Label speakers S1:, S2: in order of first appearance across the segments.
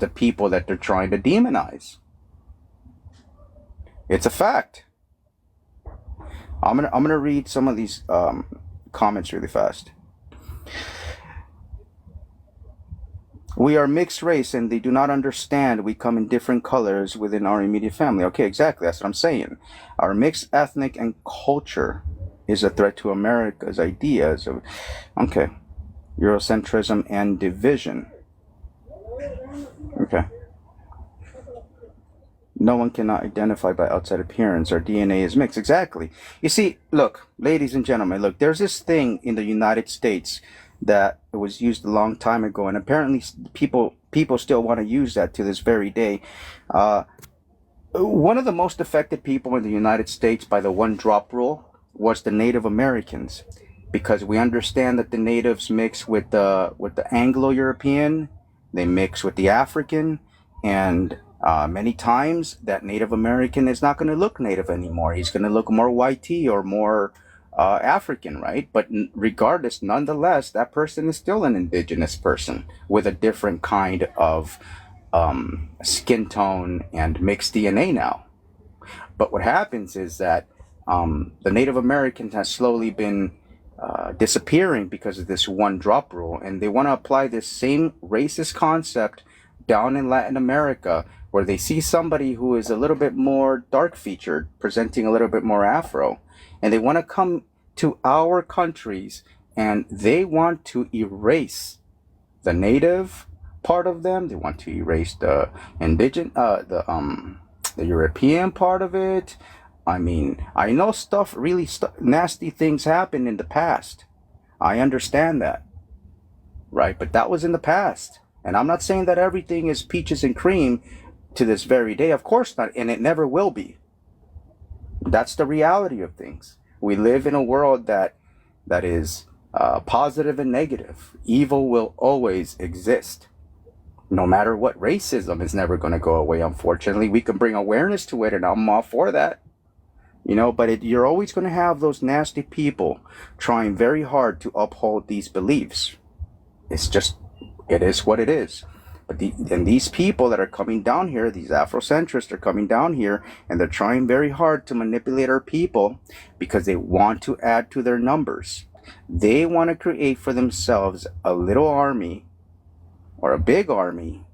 S1: the people that they're trying to demonize. It's a fact. I'm gonna read some of these comments really fast. We are mixed race and they do not understand we come in different colors within our immediate family. Okay, exactly. That's what I'm saying. Our mixed ethnic and culture is a threat to America's ideas of, okay, Eurocentrism and division. Okay. No one cannot identify by outside appearance. Our DNA is mixed. Exactly. You see, look, ladies and gentlemen, look, there's this thing in the United States that was used a long time ago, and apparently people still want to use that to this very day. One of the most affected people in the United States by the one drop rule was the Native Americans, because we understand that the natives mix with the Anglo-European, they mix with the African, and many times that Native American is not going to look native anymore. He's going to look more whitey or more African, right? But regardless, nonetheless, that person is still an indigenous person with a different kind of skin tone and mixed DNA now. But what happens is that the Native Americans has slowly been disappearing because of this one drop rule, and they want to apply this same racist concept down in Latin America, where they see somebody who is a little bit more dark featured, presenting a little bit more Afro, and they want to come to our countries and they want to erase the native part of them. They want to erase the indigenous, the European part of it. I mean, I know stuff, really nasty things happened in the past. I understand that, right? But that was in the past. And I'm not saying that everything is peaches and cream to this very day. Of course not. And it never will be. That's the reality of things. We live in a world that is positive and negative. Evil will always exist. No matter what, racism is never going to go away, unfortunately. We can bring awareness to it, and I'm all for that. You know, but you're always going to have those nasty people trying very hard to uphold these beliefs. It's just, it is what it is. But these people that are coming down here, these Afrocentrists are coming down here, and they're trying very hard to manipulate our people because they want to add to their numbers. They want to create for themselves a little army or a big army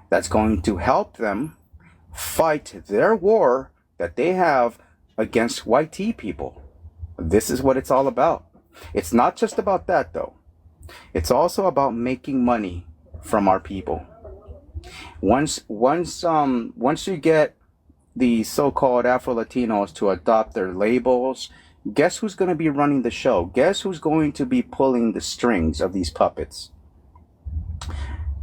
S1: that's going to help them fight their war that they have against white people. This is what it's all about. It's not just about that, though. It's also about making money from our people. Once you get the so-called Afro-Latinos to adopt their labels, guess who's going to be running the show? Guess who's going to be pulling the strings of these puppets?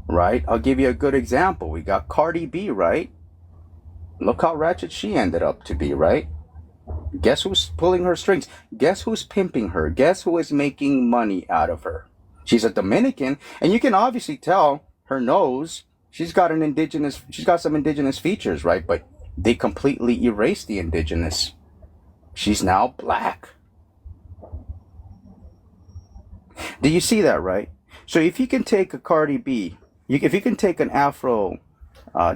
S1: Right? I'll give you a good example. We got Cardi B, right? Look how ratchet she ended up to be, right? Guess who's pulling her strings? Guess who's pimping her? Guess who is making money out of her? She's a Dominican, and you can obviously tell her nose. She's got some indigenous features, right? But they completely erased the indigenous. She's now black. Do you see that, right? So if you can take a Cardi B, if you can take an Afro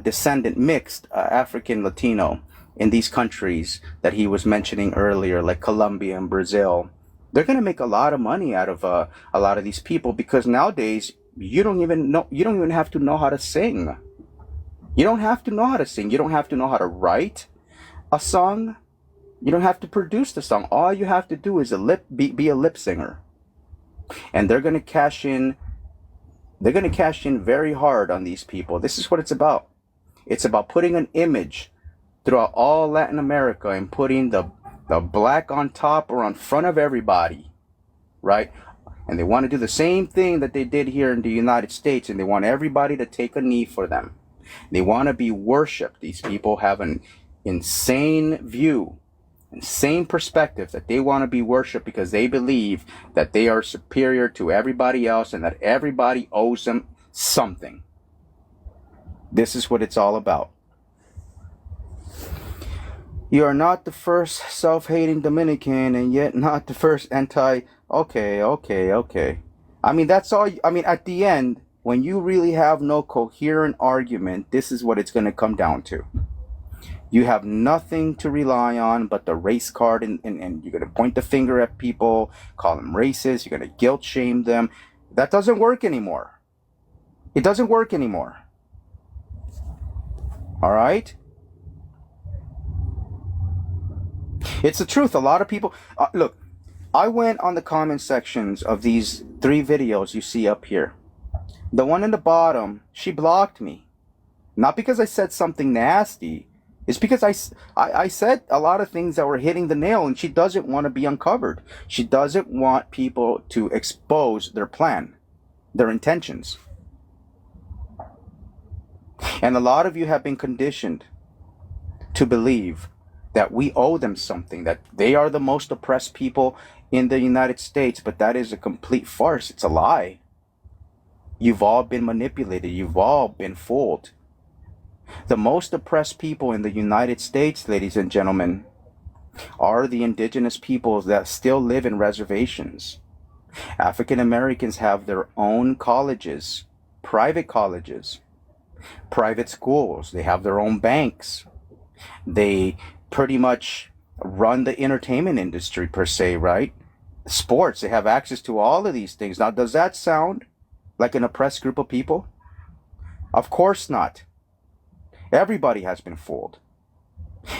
S1: descendant mixed African Latino in these countries that he was mentioning earlier, like Colombia and Brazil, they're going to make a lot of money out of a lot of these people, because nowadays you don't even have to know how to sing. You don't have to know how to sing. You don't have to know how to write a song. You don't have to produce the song. All you have to do is be a lip singer. And they're going to cash in. They're going to cash in very hard on these people. This is what it's about. It's about putting an image throughout all Latin America and putting the black on top or on front of everybody, right? And they want to do the same thing that they did here in the United States, and they want everybody to take a knee for them. They want to be worshipped. These people have an insane view, insane perspective that they want to be worshipped because they believe that they are superior to everybody else and that everybody owes them something. This is what it's all about. You are not the first self-hating Dominican, and yet not the first Okay. I mean, that's all. I mean, at the end, when you really have no coherent argument, this is what it's going to come down to. You have nothing to rely on but the race card, and you're going to point the finger at people, call them racist, you're going to guilt shame them. That doesn't work anymore. It doesn't work anymore. All right? It's the truth. A lot of people... look, I went on the comment sections of these 3 videos you see up here. The one in the bottom, she blocked me. Not because I said something nasty. It's because I said a lot of things that were hitting the nail, and she doesn't want to be uncovered. She doesn't want people to expose their plan, their intentions. And a lot of you have been conditioned to believe that we owe them something, that they are the most oppressed people in the United States, but that is a complete farce. It's a lie. You've all been manipulated. You've all been fooled. The most oppressed people in the United States, ladies and gentlemen, are the indigenous peoples that still live in reservations. African Americans have their own colleges, private schools. They have their own banks. They pretty much run the entertainment industry per se, right? Sports, they have access to all of these things. Now, does that sound like an oppressed group of people? Of course not. Everybody has been fooled.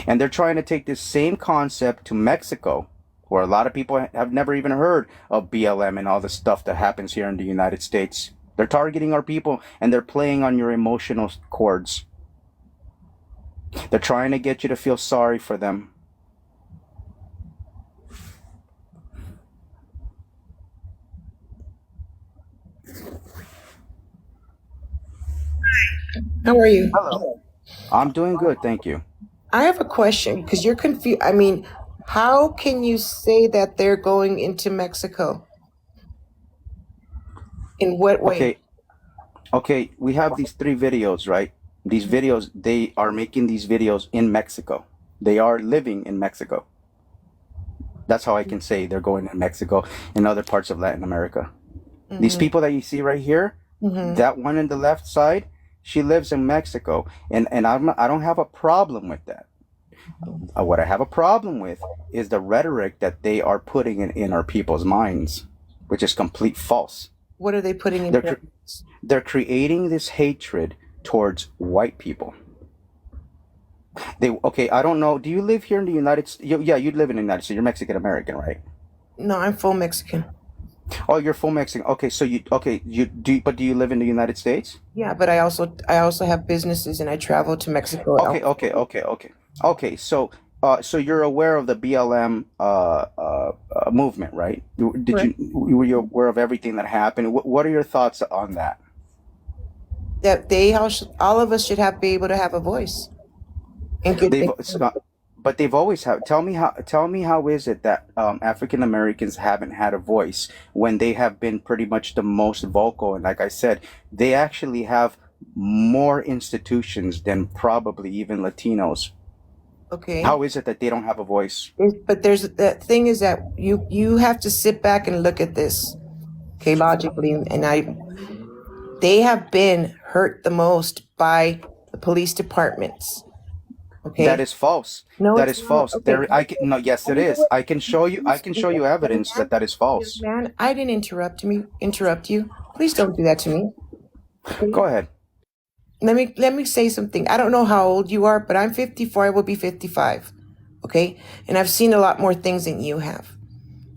S1: And they're trying to take this same concept to Mexico, where a lot of people have never even heard of BLM and all the stuff that happens here in the United States. They're targeting our people, and they're playing on your emotional chords. They're trying to get you to feel sorry for them.
S2: How are you?
S1: Hello. I'm doing good, thank you.
S2: I have a question because you're confused. I mean, how can you say that they're going into Mexico? In what way?
S1: Okay, we have these 3 videos, right? These videos, they are making these videos in Mexico. They are living in Mexico. That's how I can say they're going to Mexico and other parts of Latin America.
S2: Mm-hmm.
S1: These people that you see right here, that one in the left side, she lives in Mexico, and I don't have a problem with that. What I have a problem with is the rhetoric that they are putting in our people's minds, which is complete false.
S2: What are they putting in?
S1: They're creating this hatred towards white people. I don't know. Do you live here in the United States? Yeah, you live in the United States. You're Mexican American, right?
S2: No, I'm full Mexican.
S1: Oh, you're full Mexican. Okay, so but do you live in the United States?
S2: Yeah, but I also have businesses and I travel to Mexico.
S1: Okay. So you're aware of the BLM movement, right? Were you aware of everything that happened? What are your thoughts on that?
S2: That all of us should be able to have a voice.
S1: But they've always had. Tell me how is it that African Americans haven't had a voice when they have been pretty much the most vocal? And like I said, they actually have more institutions than probably even Latinos.
S2: Okay.
S1: How is it that they don't have a voice?
S2: But the thing is that you have to sit back and look at this, okay, logically, and they have been hurt the most by the police departments. Okay.
S1: That is false.
S2: No,
S1: that is false.
S2: Okay.
S1: Yes, it is. I can show you evidence that is false.
S2: Man, I didn't interrupt you. Please don't do that to me. Okay?
S1: Go ahead.
S2: Let me say something. I don't know how old you are, but I'm 54. I will be 55. Okay? And I've seen a lot more things than you have.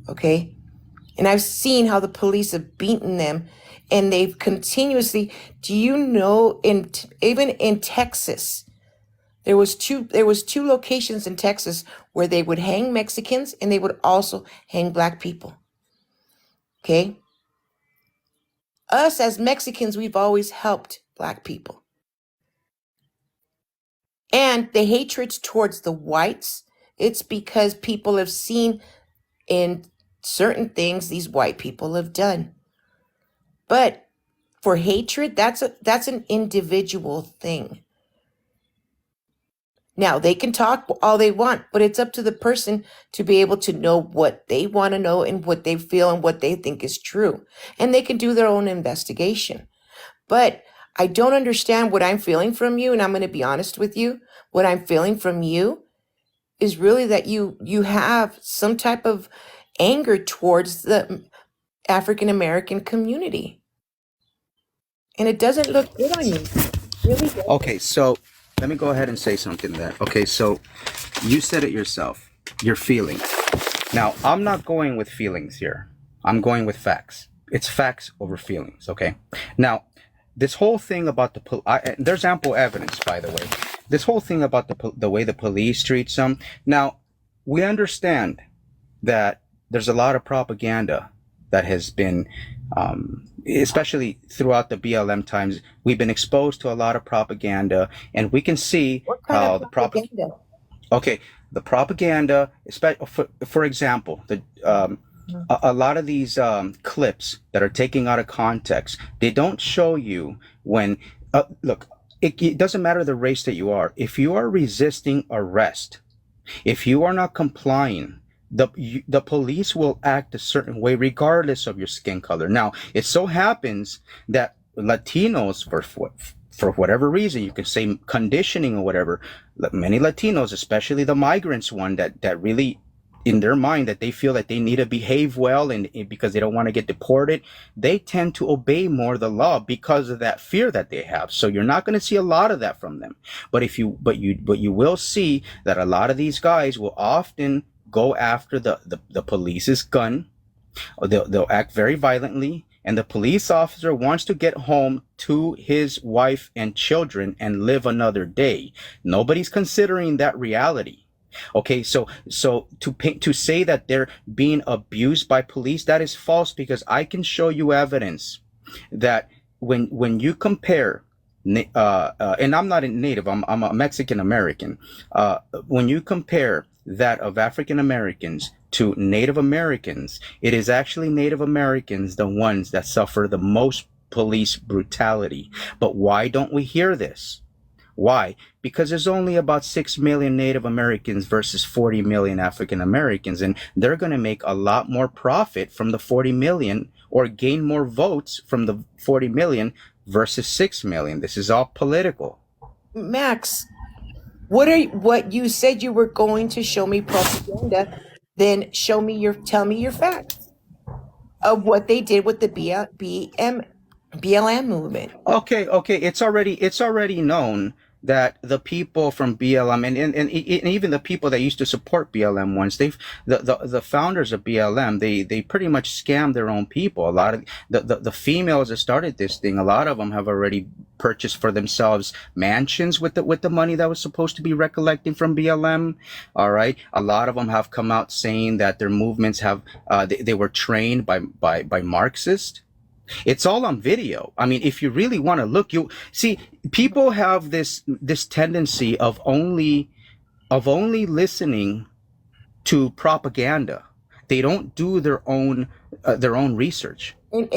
S2: Okay? And I've seen how the police have beaten them, and they've continuously, do you know, even in Texas, there was two locations in Texas where they would hang Mexicans and they would also hang Black people. Okay? Us as Mexicans, we've always helped Black people. And the hatred towards the whites, it's because people have seen in certain things these white people have done. But for hatred, that's an individual thing. Now, they can talk all they want, but it's up to the person to be able to know what they want to know and what they feel and what they think is true. And they can do their own investigation. But I don't understand what I'm feeling from you, and I'm going to be honest with you. What I'm feeling from you is really that you have some type of anger towards the African American community, and it doesn't look good on you. Really doesn't.
S1: Okay, so let me go ahead and say something there. Okay, so you said it yourself. Your feelings. Now, I'm not going with feelings here. I'm going with facts. It's facts over feelings. Okay. Now, this whole thing about there's ample evidence, by the way. This whole thing about the way the police treat some. Now, we understand that there's a lot of propaganda that has been, especially throughout the BLM times, we've been exposed to a lot of propaganda, and we can see
S2: What kind
S1: how
S2: of propaganda?
S1: Okay, the propaganda, for example, a lot of these clips that are taken out of context, they don't show you when, look, it doesn't matter the race that you are. If you are resisting arrest, if you are not complying, the police will act a certain way regardless of your skin color. Now, it so happens that Latinos, for whatever reason, you can say conditioning or whatever, many Latinos, especially the migrants one, that really, in their mind, that they feel that they need to behave well, and because they don't want to get deported, they tend to obey more the law because of that fear that they have. So you're not going to see a lot of that from them. But you will see that a lot of these guys will often go after the police's gun. They'll act very violently, and the police officer wants to get home to his wife and children and live another day. Nobody's considering that reality. Okay, so to say that they're being abused by police, that is false, because I can show you evidence that when you compare, and I'm not a native, I'm a Mexican American. When you compare that of African Americans to Native Americans, it is actually Native Americans the ones that suffer the most police brutality. But why don't we hear this? Why? Because there's only about 6 million Native Americans versus 40 million African Americans, and they're going to make a lot more profit from the 40 million, or gain more votes from the 40 million versus 6 million. This is all political.
S2: Max, what you said you were going to show me propaganda, then tell me your facts of what they did with the BLM movement.
S1: Okay, it's already known that the people from BLM and even the people that used to support BLM once, the founders of BLM, they pretty much scammed their own people. A lot of the females that started this thing, a lot of them have already purchased for themselves mansions with the money that was supposed to be recollecting from BLM. All right, a lot of them have come out saying that their movements have they were trained by Marxists. It's all on video. I mean, if you really want to look, you see, people have this tendency of only listening to propaganda. They don't do their own research.
S2: And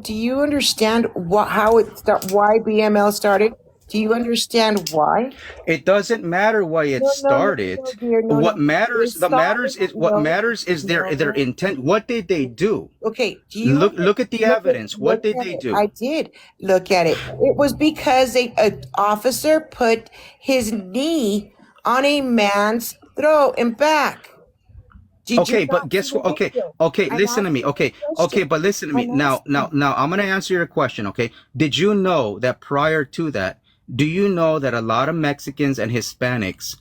S2: do you understand why BML started? Do you understand why?
S1: It doesn't matter why it started. What matters is their intent. What did they do?
S2: Okay, do you
S1: look at the evidence? What did they do?
S2: I did look at it. It was because an officer put his knee on a man's throat and back.
S1: Okay, but guess what? Okay, listen to me. Okay, but listen to me. Now, I'm going to answer your question, okay? Did you know that prior to that, do you know that a lot of Mexicans and Hispanics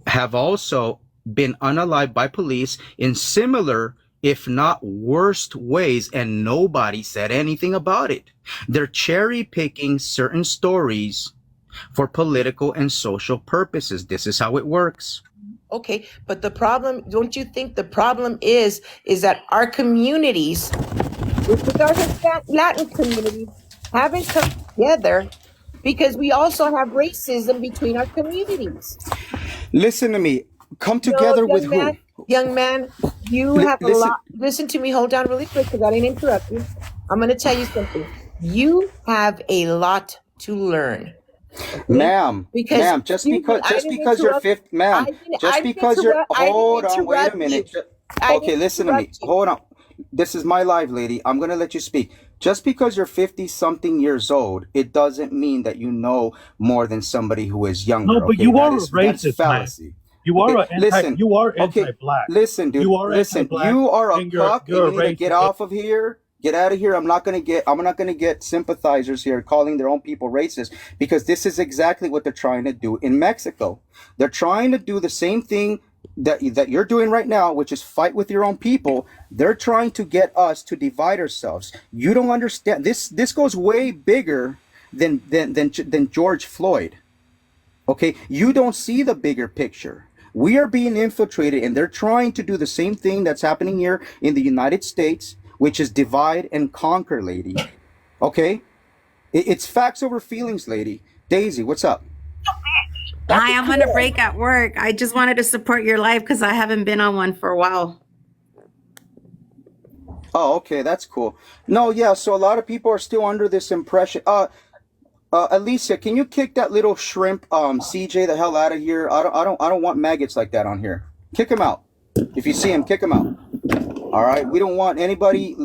S1: have also been unalived by police in similar, if not worst ways, and nobody said anything about it? They're cherry picking certain stories for political and social purposes. This is how it works.
S2: Okay, but the problem, don't you think the problem is that our communities, with our Latin communities, haven't come together because we also have racism between our communities?
S1: Listen to me. Come together with who?
S2: Young man, you have a lot. Listen to me. Hold on really quick because I didn't interrupt you. I'm going to tell you something. You have a lot to learn. Okay?
S1: Ma'am, just because you're fifth, ma'am, just because you're, hold on, wait a minute. Okay, listen to me. Hold on. this is my live, lady. I'm gonna let you speak. Just because you're 50 something years old, it doesn't mean that you know more than somebody who is
S3: No,
S1: younger.
S3: but
S1: Okay,
S3: you
S1: that
S3: are a
S1: is that's
S3: racist, man.
S1: fallacy.
S3: You
S1: Okay,
S3: are a
S1: listen.
S3: you are
S1: Okay,
S3: anti-black.
S1: listen, dude.
S3: You are
S1: Listen,
S3: anti-black,
S1: you are a
S3: and you're
S1: cuck, and
S3: you're
S1: you
S3: a
S1: need to get
S3: racist.
S1: off of here. Get out of here. I'm not gonna get sympathizers here calling their own people racist, because this is exactly what they're trying to do in Mexico. They're trying to do the same thing that you're doing right now, which is fight with your own people. They're trying to get us to divide ourselves. You don't understand. This goes way bigger than George Floyd. Okay, you don't see the bigger picture. We are being infiltrated, and they're trying to do the same thing that's happening here in the United States, which is divide and conquer, lady. Okay, it's facts over feelings, lady. Daisy, what's up?
S4: Hi, I'm on a break at work. I just wanted to support your live because I haven't been on one for a while.
S1: Oh, okay, that's cool. No, yeah. So a lot of people are still under this impression. Alicia, can you kick that little shrimp, CJ, the hell out of here? I don't want maggots like that on here. Kick him out. If you see him, kick him out. All right. We don't want anybody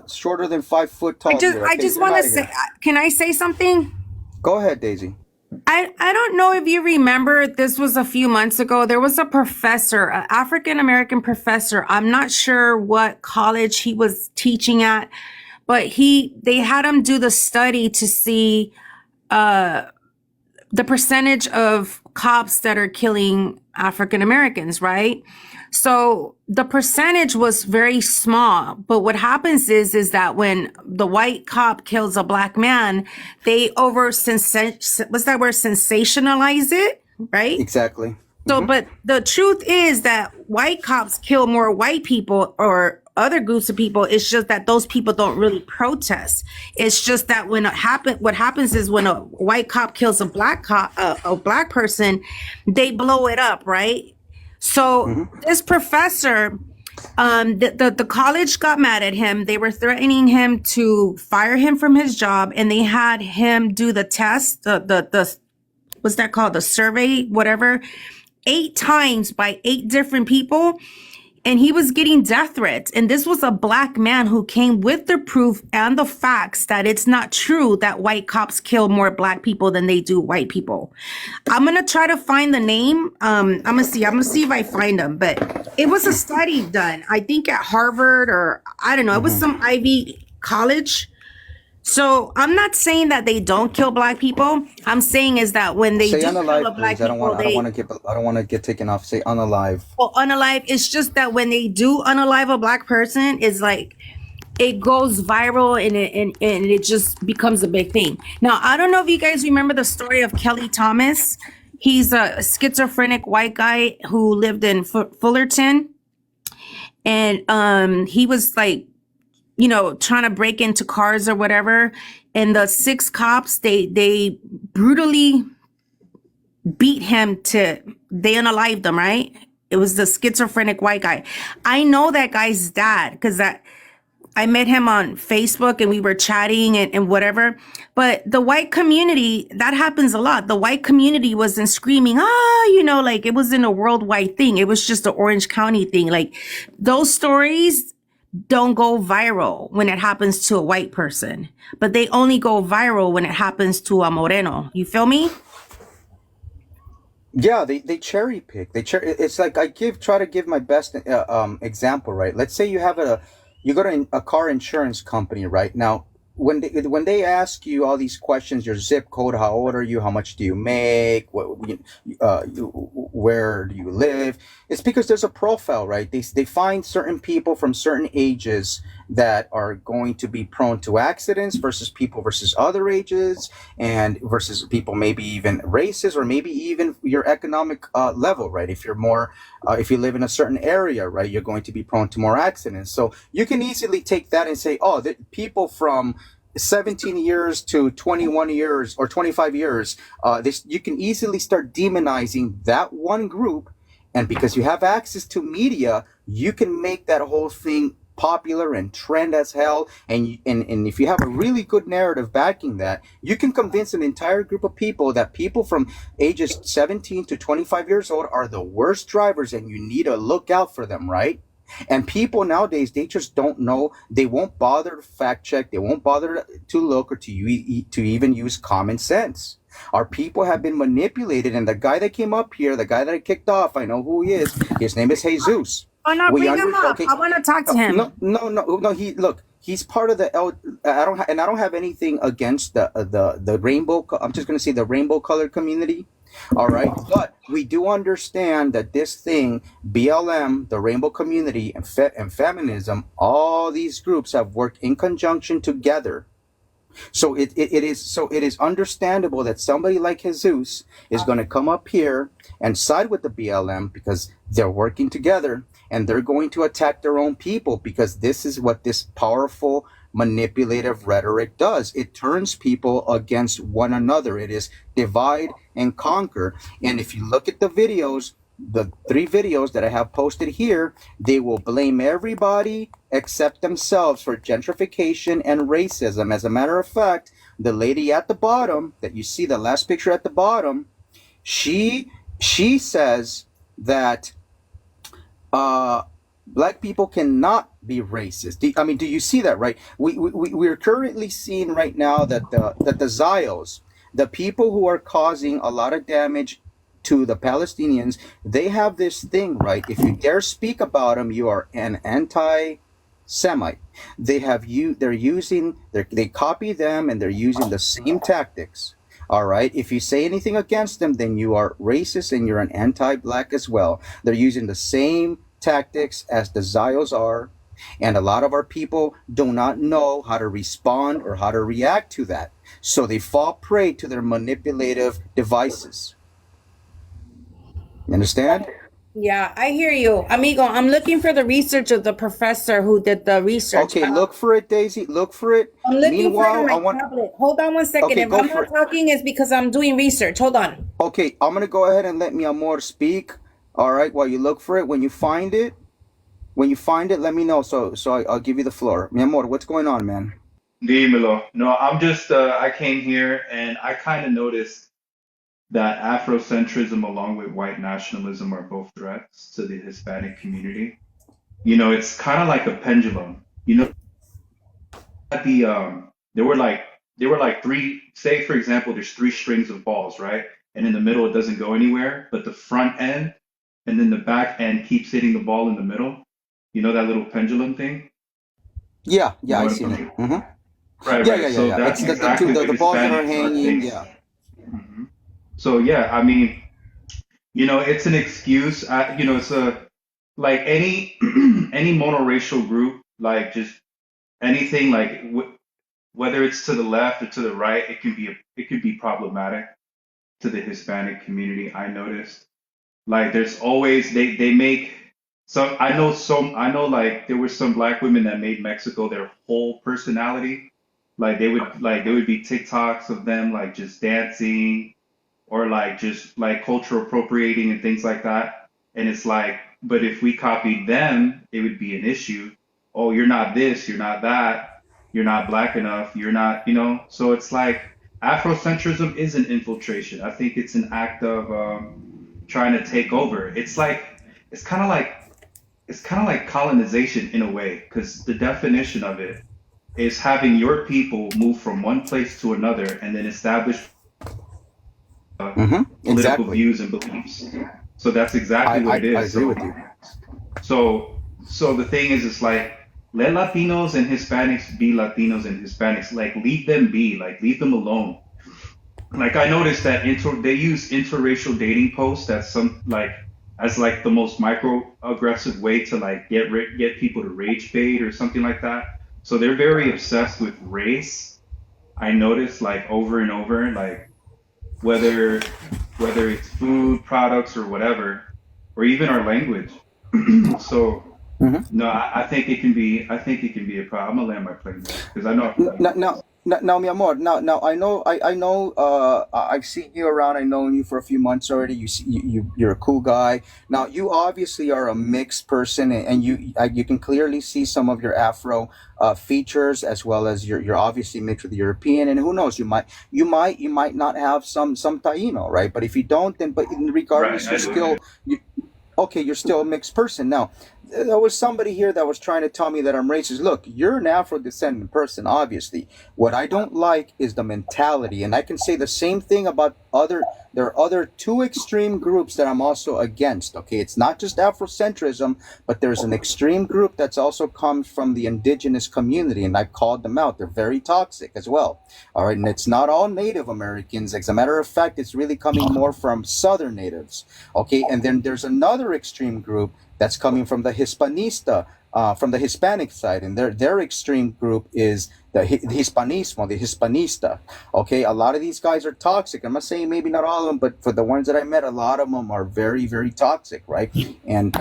S1: shorter than 5 foot tall here.
S4: I
S1: Okay,
S4: just
S1: get him
S4: want
S1: out
S4: to
S1: of
S4: say,
S1: here.
S4: can I say something?
S1: Go ahead, Daisy.
S4: I don't know if you remember, this was a few months ago. There was a professor, an African American professor. I'm not sure what college he was teaching at, but they had him do the study to see the percentage of cops that are killing African Americans, right? So the percentage was very small, but what happens is that when the white cop kills a black man, they what's that word, sensationalize it, right?
S1: Exactly.
S4: So, but the truth is that white cops kill more white people or other groups of people. It's just that those people don't really protest. It's just that what happens is when a white cop kills a black cop, a black person, they blow it up, right? So this professor, the college got mad at him. They were threatening him to fire him from his job, and they had him do the test, the what's that called? The survey, whatever, 8 times by 8 different people. And he was getting death threats. And this was a black man who came with the proof and the facts that it's not true that white cops kill more black people than they do white people. I'm going to try to find the name. I'm going to see if I find them. But it was a study done, I think at Harvard, or I don't know. It was some Ivy college. So I'm not saying that they don't kill black people. I'm saying is that when they
S1: Say
S4: do kill
S1: unalive,
S4: a black
S1: please. I
S4: people,
S1: don't want to get taken off. Say unalive.
S4: unalive. It's just that when they do unalive a black person, it's like it goes viral and it just becomes a big thing. Now, I don't know if you guys remember the story of Kelly Thomas. He's a schizophrenic white guy who lived in Fullerton, and he was like, trying to break into cars or whatever. And the 6 cops, they brutally beat him they unalived him, right? It was the schizophrenic white guy. I know that guy's dad because I met him on Facebook and we were chatting and whatever. But the white community, that happens a lot. The white community wasn't screaming, like it wasn't a worldwide thing. It was just an Orange County thing. Like those stories don't go viral when it happens to a white person, but they only go viral when it happens to a Moreno. You feel me?
S1: Yeah, they cherry pick. It's like try to give my best example, right? Let's say you go to a car insurance company, right? Now, when they ask you all these questions, your zip code, how old are you, how much do you make, where do you live? It's because there's a profile, right? They find certain people from certain ages that are going to be prone to accidents versus people versus other ages, and versus people maybe even races, or maybe even your economic level, right? If you live in a certain area, right, you're going to be prone to more accidents. So you can easily take that and say, oh, the people from 17 years to 21 years or 25 years, you can easily start demonizing that one group. And because you have access to media, you can make that whole thing popular and trend as hell. And if you have a really good narrative backing that, you can convince an entire group of people that people from ages 17 to 25 years old are the worst drivers and you need to look out for them, right? And people nowadays, they just don't know. They won't bother to fact check. They won't bother to look or to even use common sense. Our people have been manipulated. And the guy that came up here, the guy that I kicked off, I know who he is. His name is Jesus.
S4: Oh no, bring him up.
S1: Okay.
S4: I want to talk to him.
S1: No. He's part of the I don't have anything against the rainbow. I'm just going to say the rainbow colored community. All right, but we do understand that this thing, BLM, the rainbow community, and feminism, all these groups have worked in conjunction together. So it is understandable that somebody like Jesus is going to come up here and side with the BLM because they're working together, and they're going to attack their own people, because this is what this powerful manipulative rhetoric does. It turns people against one another. It is divide and conquer. And if you look at the videos, the 3 videos that I have posted here, they will blame everybody except themselves for gentrification and racism. As a matter of fact, the lady at the bottom that you see, the last picture at the bottom, she says that black people cannot be racist. Do you see that, right? We're currently seeing right now that the Zios, the people who are causing a lot of damage to the Palestinians, they have this thing, right? If you dare speak about them, you are an anti-Semite. They copy them, and they're using the same tactics. All right. If you say anything against them, then you are racist and you're an anti-black as well. They're using the same tactics as the Zios are. And a lot of our people do not know how to respond or how to react to that. So they fall prey to their manipulative devices. You understand?
S4: Yeah, I hear you, amigo. I'm looking for the research of the professor who did the research.
S1: Okay, look for it, Daisy. Look for it.
S4: I'm looking
S1: Meanwhile,
S4: for it on my tablet. Hold on one second.
S1: Okay,
S4: if
S1: go
S4: I'm
S1: for
S4: not
S1: it.
S4: talking, it's because I'm doing research. Hold on.
S1: Okay, I'm gonna go ahead and let mi amor speak. All right, while you look for it, when you find it, let me know. So I'll give you the floor. Mi amor, what's going on, man?
S3: Dímelo. No, I'm just, I came here and I kind of noticed that Afrocentrism along with white nationalism are both threats to the Hispanic community. It's kind of like a pendulum. At there were like 3, say for example, there's 3 strings of balls, right? And in the middle, it doesn't go anywhere, but the front end and then the back end keeps hitting the ball in the middle. You know that little pendulum thing?
S1: Yeah,
S3: You know
S1: I
S3: what
S1: see
S3: I'm
S1: it.
S3: saying?
S1: Yeah.
S3: Right. So
S1: It's
S3: that's exactly what
S1: the balls that are
S3: Hispanics are
S1: hanging.
S3: things.
S1: Yeah.
S3: Mhm. So yeah, I mean, it's an excuse. It's like any any monoracial group, like just anything, like whether it's to the left or to the right, it could be problematic to the Hispanic community. I noticed, like, there's always they make some. I know like there were some black women that made Mexico their whole personality. There would be TikToks of them like just dancing or like just like cultural appropriating and things like that. And it's like, but if we copied them, it would be an issue. Oh, you're not this, you're not that, you're not black enough, you're not, So it's like Afrocentrism is an infiltration. I think it's an act of trying to take over. It's kind of like it's kind of like colonization in a way, because the definition of it is having your people move from one place to another and then establish political
S1: Exactly.
S3: views and beliefs. So that's exactly what it
S1: I
S3: is.
S1: agree with you.
S3: So the thing is, it's like, let Latinos and Hispanics be Latinos and Hispanics. Like, leave them be. Like, leave them alone. Like, I noticed that they use interracial dating posts as like the most microaggressive way to like get people to rage bait or something like that. So they're very obsessed with race. I noticed, like, over and over, like whether it's food products or whatever, or even our language. So
S1: hmm
S3: no, I think it can be. I think it can be a problem. I'm gonna land my plane there because I know.
S1: Now, mi amor. Now, I know. I've seen you around. I've known you for a few months already. You're a cool guy. Now, you obviously are a mixed person, and you can clearly see some of your Afro features, as well as you're obviously mixed with European. And who knows, you might not have some Taino, right? But if you don't, then
S3: Right,
S1: regardless,
S3: I do.
S1: okay, you're still a mixed person. Now, there was somebody here that was trying to tell me that I'm racist. Look, you're an Afro-descendant person, obviously. What I don't like is the mentality, and I can say the same thing about other. There are other two extreme groups that I'm also against. Okay, it's not just Afrocentrism, but there's an extreme group that's also comes from the indigenous community, and I've called them out. They're very toxic as well. All right, and it's not all Native Americans. As a matter of fact, it's really coming more from Southern natives. Okay, and then there's another extreme group that's coming from the Hispanista, from the Hispanic side, and their extreme group is the Hispanismo, the Hispanista. Okay, a lot of these guys are toxic. I'm not saying maybe not all of them, but for the ones that I met, a lot of them are very, very toxic, right? And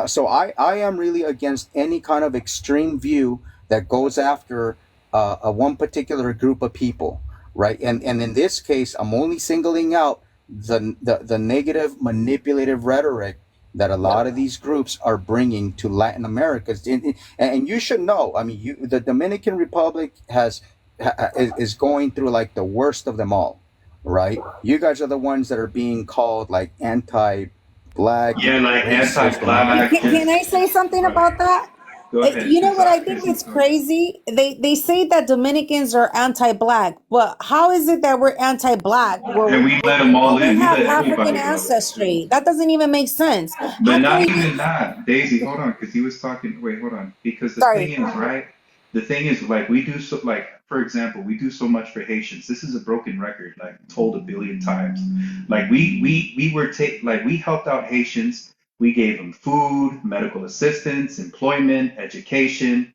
S1: so I am really against any kind of extreme view that goes after a one particular group of people, right? And in this case, I'm only singling out the negative manipulative rhetoric that a lot of these groups are bringing to Latin America. And you should know, I mean, the Dominican Republic is going through like the worst of them all, right? You guys are the ones that are being called like anti-black,
S3: Yeah, like
S1: racist,
S3: anti-black.
S4: Can I say something about that?
S3: Go ahead.
S4: You know what I think is crazy? They say that Dominicans are anti-black, but how is it that we're anti-black?
S3: And we let them all
S4: We
S3: in. We
S4: have
S3: let everybody
S4: African
S3: in.
S4: ancestry. That doesn't even make sense.
S3: But
S4: How
S3: not
S4: can we?
S3: even that. Daisy, hold on, because he was talking. Wait, hold on. Because the
S4: Sorry.
S3: thing is, right? The thing is, like, we do so, like, for example, we do so much for Haitians. This is a broken record, like, told a billion times. Like, we helped out Haitians. We gave them food, medical assistance, employment, education,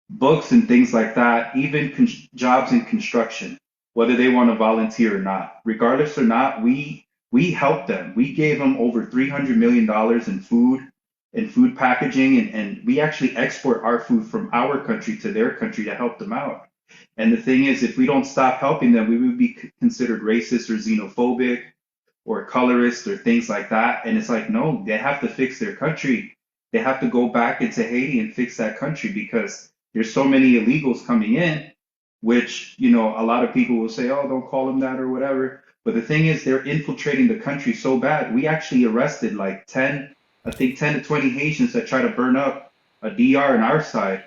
S3: books, and things like that. Even jobs in construction, whether they want to volunteer or not. Regardless or not, we helped them. We gave them over $300 million in food and food packaging, and we actually export our food from our country to their country to help them out. And the thing is, if we don't stop helping them, we would be considered racist or xenophobic or colorist or things like that. And it's like, no, they have to fix their country. They have to go back into Haiti and fix that country because there's so many illegals coming in, which, you know, a lot of people will say, oh, don't call them that or whatever. But the thing is, they're infiltrating the country so bad. We actually arrested like 10 to 20 Haitians that tried to burn up a DR on our side.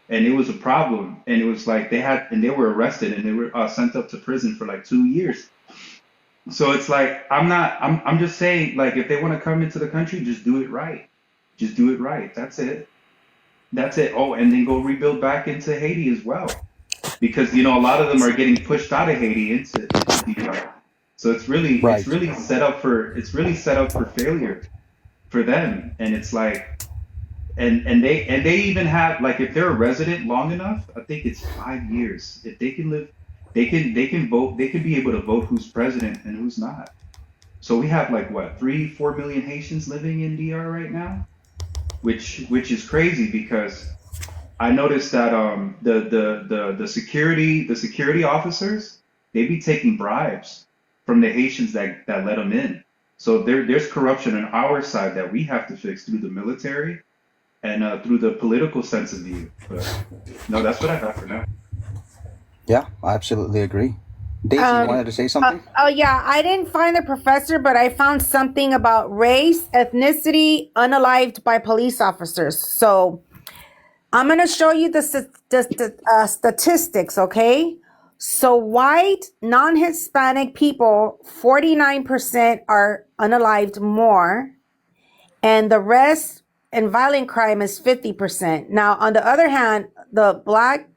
S3: And it was a problem. And it was like they were arrested and they were sent up to prison for like 2 years. So it's like, I'm just saying, like, if they want to come into the country, just do it right. Just do it right. That's it. That's it. Oh, and then go rebuild back into Haiti as well. Because, you know, a lot of them are getting pushed out of Haiti into DR. So it's really set up for failure for them. And it's like, and they even have, like, if they're a resident long enough, I think it's 5 years. If they can live, they can vote, they can be able to vote who's president and who's not. So we have like what, 3-4 million Haitians living in DR right now, which is crazy because I noticed that the security officers, they be taking bribes from the Haitians that let them in. So there's corruption on our side that we have to fix through the military and through the political sense of view. But no, that's what I got for now.
S1: Yeah, I absolutely agree. Daisy, you wanted to say something?
S4: Oh yeah, I didn't find the professor, but I found something about race, ethnicity, unalived by police officers. So I'm going to show you the statistics, okay? So white, non-Hispanic people, 49% are unalived more, and the rest in violent crime is 50%. Now, on the other hand, the black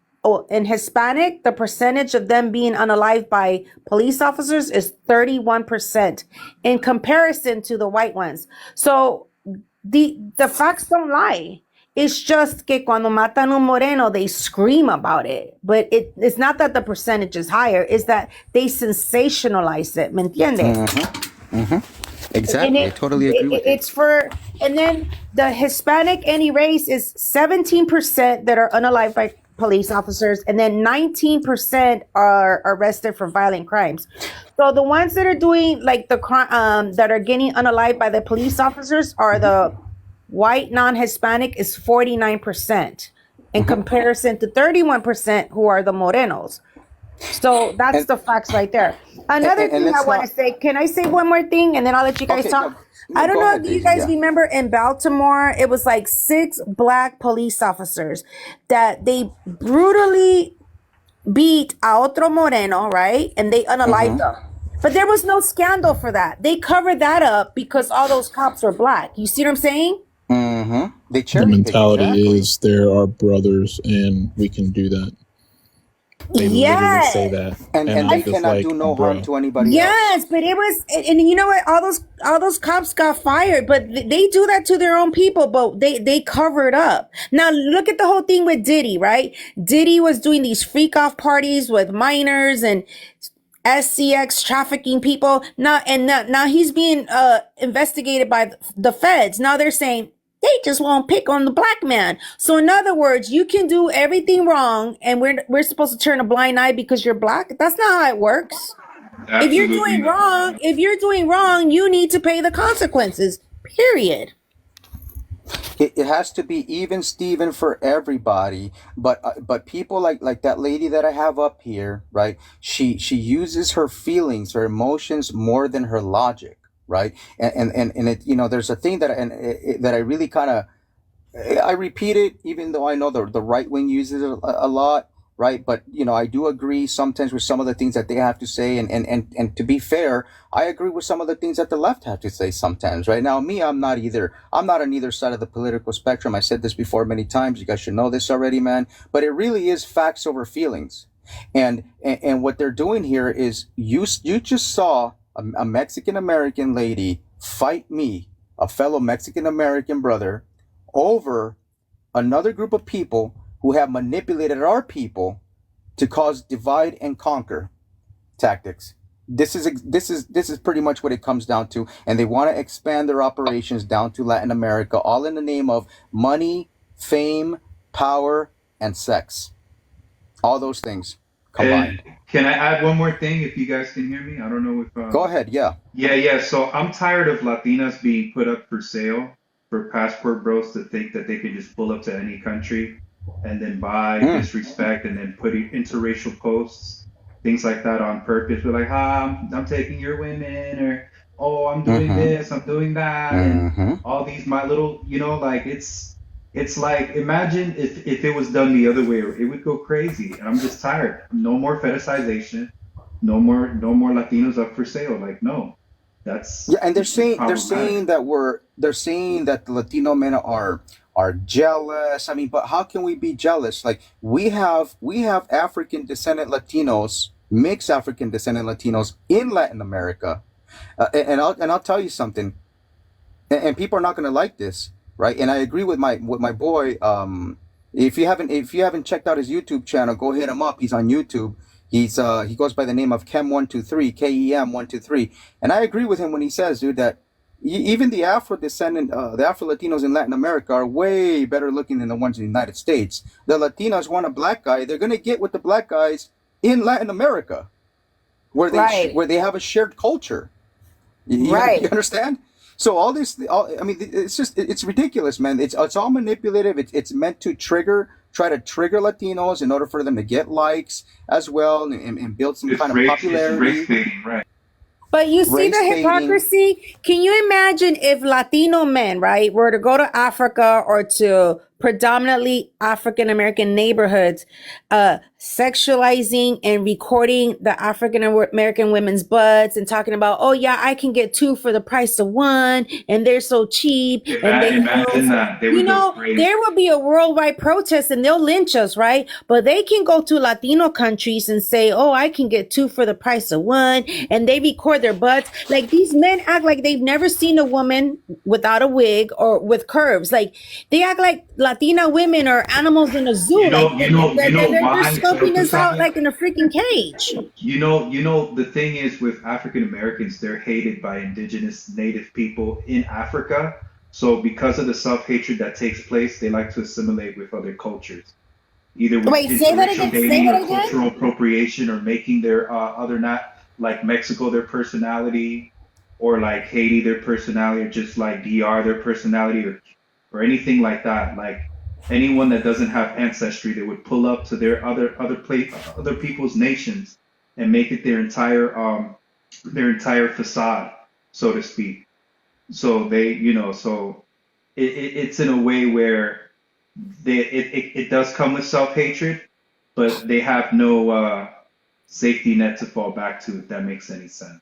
S4: and Hispanic, the percentage of them being unalived by police officers is 31% in comparison to the white ones. So the facts don't lie. It's just que cuando matan un moreno, they scream about it. But it's not that the percentage is higher, it's that they sensationalize it. ¿Me entiendes?
S1: Exactly. I totally agree with you.
S4: It's for, and then the Hispanic any race is 17% that are unalived by police officers, and then 19% are arrested for violent crimes. So the ones that are doing like the crime, that are getting unalived by the police officers are the white non-Hispanic is 49% in comparison to 31% who are the morenos. So that's
S1: And
S4: the facts right there. Another
S1: and
S4: thing I
S1: let's
S4: want to
S1: not.
S4: say, can I say one more thing and then I'll let you guys
S1: Okay,
S4: talk?
S1: no,
S4: I
S1: no,
S4: don't
S1: go
S4: know
S1: ahead,
S4: if you
S1: Daisy.
S4: guys
S1: Yeah.
S4: remember in Baltimore, it was like 6 black police officers that they brutally beat a otro moreno, right? And they unalived
S1: Mm-hmm.
S4: them. But there was no scandal for that. They covered that up because all those cops were black. You see what I'm saying?
S1: Mm-hmm. They
S5: The
S1: cherry pick,
S5: mentality
S1: exactly.
S5: is there are brothers and we can do that. They literally say
S4: Yes.
S5: that. And
S1: And
S5: I'm
S1: they
S5: just
S1: cannot
S5: like,
S1: do no harm
S5: bro,
S1: to anybody else.
S4: Yes, but it was, and you know what? All those cops got fired, but they do that to their own people. But they cover it up. Now look at the whole thing with Diddy, right? Diddy was doing these freak off parties with minors and SCX trafficking people. Now he's being investigated by the feds. Now they're saying they just won't pick on the black man. So in other words, you can do everything wrong, and we're supposed to turn a blind eye because you're black. That's not how it works.
S3: Absolutely not.
S4: If you're doing wrong, you need to pay the consequences. Period.
S1: It has to be even Steven for everybody. But people like that lady that I have up here, right? She uses her feelings, her emotions more than her logic, right? And it, there's a thing that I really kind of, I repeat it, even though I know the right wing uses it a lot, right? But I do agree sometimes with some of the things that they have to say, and to be fair, I agree with some of the things that the left have to say sometimes. Right now, me, I'm not either. I'm not on either side of the political spectrum. I said this before many times. You guys should know this already, man. But it really is facts over feelings, and what they're doing here is you just saw a Mexican American lady fight me, a fellow Mexican American brother, over another group of people who have manipulated our people to cause divide and conquer tactics. This is pretty much what it comes down to, and they want to expand their operations down to Latin America, all in the name of money, fame, power, and sex. All those things
S3: And
S1: combined.
S3: can I add one more thing if you guys can hear me? I don't know if
S1: Go ahead. Yeah.
S3: yeah. So I'm tired of Latinas being put up for sale for passport bros to think that they can just pull up to any country and then buy
S1: Mm.
S3: disrespect and then put interracial posts, things like that on purpose. We're like, I'm taking your women, or oh, I'm doing
S1: Mm-hmm.
S3: this, I'm doing that, and
S1: Mm-hmm.
S3: all these my little, like it's like imagine if it was done the other way, it would go crazy. And I'm just tired. No more fetishization, no more Latinos up for sale. Like no,
S1: Yeah,
S3: that's
S1: and they're
S3: it's just
S1: saying they're
S3: problematic.
S1: saying that they're saying that the Latino men are jealous. I mean, but how can we be jealous? Like we have African descendant Latinos, mixed African descendant Latinos in Latin America, and I'll tell you something, and people are not going to like this, right? And I agree with my boy. If you haven't checked out his YouTube channel, go hit him up. He's on YouTube. He goes by the name of Kem123, KEM123, and I agree with him when he says, dude, that even the Afro descendant, the Afro Latinos in Latin America are way better looking than the ones in the United States. The Latinos want a black guy; they're gonna get with the black guys in Latin America,
S4: Right.
S1: where they have a shared culture. You
S4: Right.
S1: understand? So I mean, it's ridiculous, man. It's all manipulative. It's meant to try to trigger Latinos in order for them to get likes as well, and build some kind of
S3: It's race
S1: popularity.
S3: baiting, right?
S4: But you see
S1: Race
S4: the
S1: baiting.
S4: hypocrisy? Can you imagine if Latino men, right, were to go to Africa or to predominantly African American neighborhoods, sexualizing and recording the African American women's butts and talking about, oh yeah, I can get 2 for the price of 1, and they're so cheap, and they
S3: Imagine
S4: use,
S3: that they would go crazy.
S4: there will be a worldwide protest and they'll lynch us, right? But they can go to Latino countries and say, oh, I can get 2 for the price of 1, and they record their butts. Like these men act like they've never seen a woman without a wig or with curves. Like they act like Latina women are animals in a zoo. Like they're
S3: Why? Pero
S4: scoping
S3: tú
S4: us out
S3: sabes,
S4: like in a freaking cage.
S3: the thing is with African Americans, they're hated by indigenous native people in Africa. So because of the self-hatred that takes place, they like to assimilate with other cultures, either with
S4: Wait, say that
S3: interracial
S4: again. Say
S3: dating
S4: that
S3: or
S4: again.
S3: cultural appropriation, or making their other not like Mexico their personality, or like Haiti their personality, or just like DR their personality, or anything like that. Like anyone that doesn't have ancestry, they would pull up to their other people's nations and make it their entire facade, so to speak. So they, so it's in a way where it does come with self-hatred, but they have no safety net to fall back to, if that makes any sense.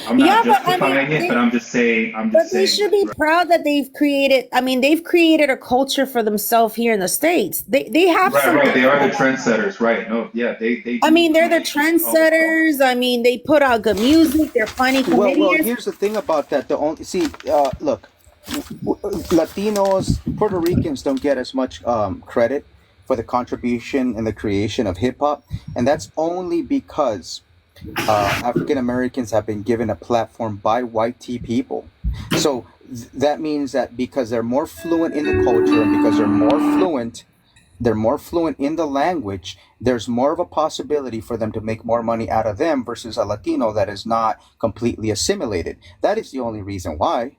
S3: I'm
S4: Yeah,
S3: not
S4: but I
S3: justifying
S4: mean,
S3: it, but I'm just saying,
S4: but they
S3: what's
S4: should be
S3: right.
S4: proud that they've created. I mean, they've created a culture for themselves here in the States. They have
S3: Right, right.
S4: something.
S3: They are the trendsetters, right? No, yeah, they
S4: I
S3: do
S4: mean, they're the
S3: create all the culture.
S4: trendsetters. I mean, they put out good music. They're funny
S1: Well,
S4: comedians.
S1: here's the thing about that. The only see, look, Latinos, Puerto Ricans don't get as much credit for the contribution and the creation of hip hop, and that's only because African Americans have been given a platform by white T people. So that means that because they're more fluent in the culture and because they're more fluent in the language, there's more of a possibility for them to make more money out of them versus a Latino that is not completely assimilated. That is the only reason why.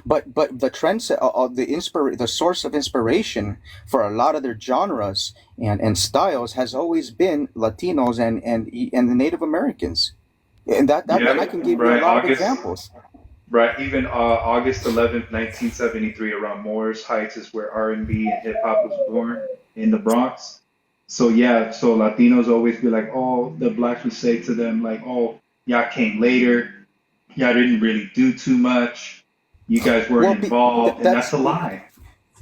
S1: But the trends, the source of inspiration for a lot of their genres and styles has always been Latinos and the Native Americans, and I
S3: Yeah,
S1: can give you a
S3: right.
S1: lot of examples.
S3: Right. Even August 11th, 1973, around Morris Heights is where R&B and hip hop was born in the Bronx. So yeah, so Latinos always be like, oh, the blacks would say to them like, oh, y'all came later, y'all didn't really do too much, you guys weren't
S1: Well,
S3: involved, and that's
S1: that's
S3: a lie.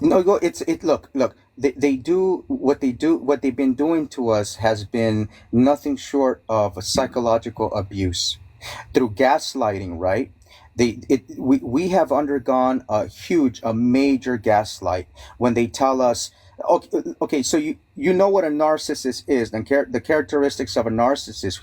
S1: no, it's it. Look. They do what they do. What they've been doing to us has been nothing short of a psychological abuse through gaslighting, right? We have undergone a major gaslight when they tell us, okay, so you know what a narcissist is, and the characteristics of a narcissist.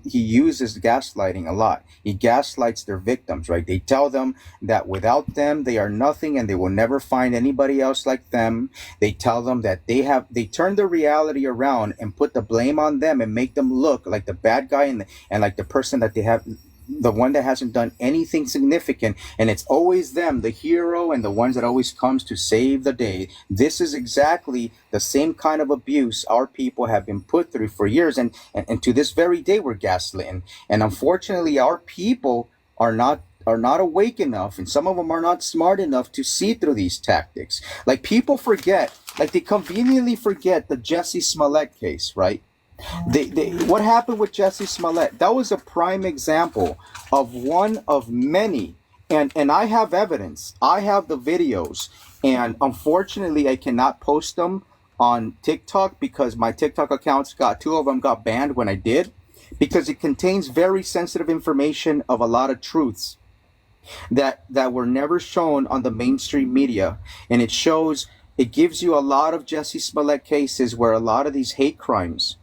S1: He uses gaslighting a lot. He gaslights their victims, right? They tell them that without them they are nothing and they will never find anybody else like them. They tell them that they turn the reality around and put the blame on them and make them look like the bad guy and like the person that they have, the one that hasn't done anything significant, and it's always them, the hero, and the ones that always comes to save the day. This is exactly the same kind of abuse our people have been put through for years, and to this very day we're gaslit, and unfortunately our people are not awake enough, and some of them are not smart enough to see through these tactics. Like, people forget, like they conveniently forget the Jesse Smollett case, right? What happened with Jesse Smollett? That was a prime example of one of many, and I have evidence. I have the videos, and unfortunately, I cannot post them on TikTok because my TikTok accounts got two of them got banned when I did, because it contains very sensitive information of a lot of truths that were never shown on the mainstream media, and it gives you a lot of Jesse Smollett cases where a lot of these hate crimes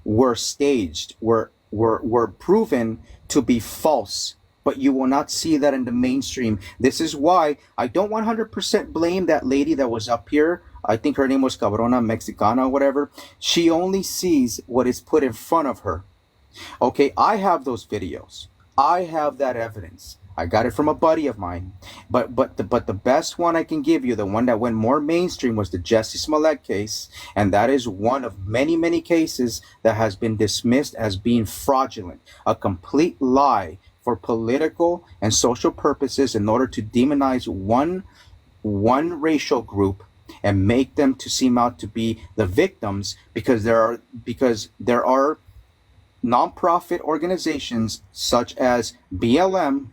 S1: were staged, were proven to be false, but you will not see that in the mainstream. This is why I don't 100% blame that lady that was up here. I think her name was Cabrona Mexicana or whatever. She only sees what is put in front of her. Okay, I have those videos. I have that evidence. I got it from a buddy of mine. But the best one I can give you, the one that went more mainstream, was the Jesse Smollett case, and that is one of many cases that has been dismissed as being fraudulent, a complete lie for political and social purposes in order to demonize one racial group and make them to seem out to be the victims, because there are nonprofit organizations such as BLM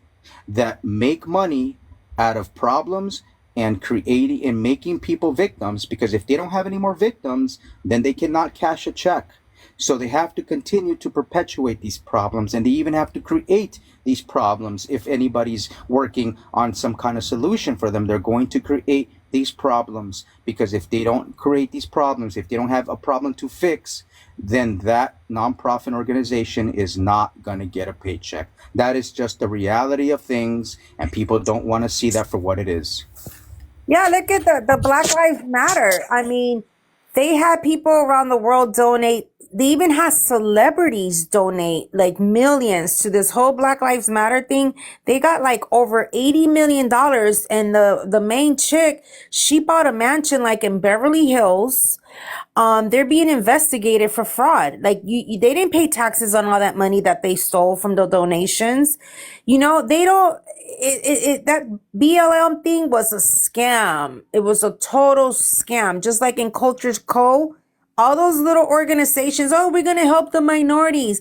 S1: that make money out of problems and creating and making people victims, because if they don't have any more victims, then they cannot cash a check. So they have to continue to perpetuate these problems, and they even have to create these problems. If anybody's working on some kind of solution for them, they're going to create these problems, because if they don't create these problems, if they don't have a problem to fix, then that nonprofit organization is not going to get a paycheck. That is just the reality of things, and people don't want to see that for what it is.
S4: Yeah, look at the Black Lives Matter. I mean, they had people around the world donate they even had celebrities donate like millions to this whole Black Lives Matter thing. They got like over $80 million. And the main chick, she bought a mansion like in Beverly Hills. They're being investigated for fraud. Like they didn't pay taxes on all that money that they stole from the donations. They don't, that BLM thing was a scam. It was a total scam. Just like in Cultures Co., all those little organizations, oh, we're going to help the minorities.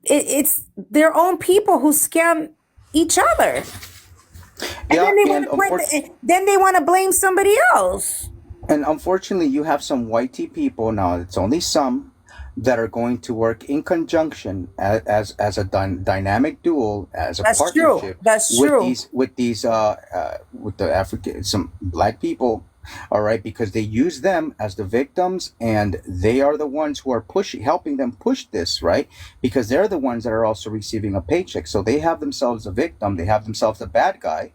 S4: It's their own people who scam each other. And
S1: Yeah,
S4: then they
S1: and
S4: want to blame somebody else.
S1: and unfortunately, you have some whitey people now. It's only some that are going to work in conjunction as a dynamic duo, as a
S4: That's true.
S1: partnership
S4: That's
S1: with
S4: true.
S1: these with the African, some black people. All right, because they use them as the victims, and they are the ones who are helping them push this, right? Because they're the ones that are also receiving a paycheck. So they have themselves a victim, they have themselves a bad guy.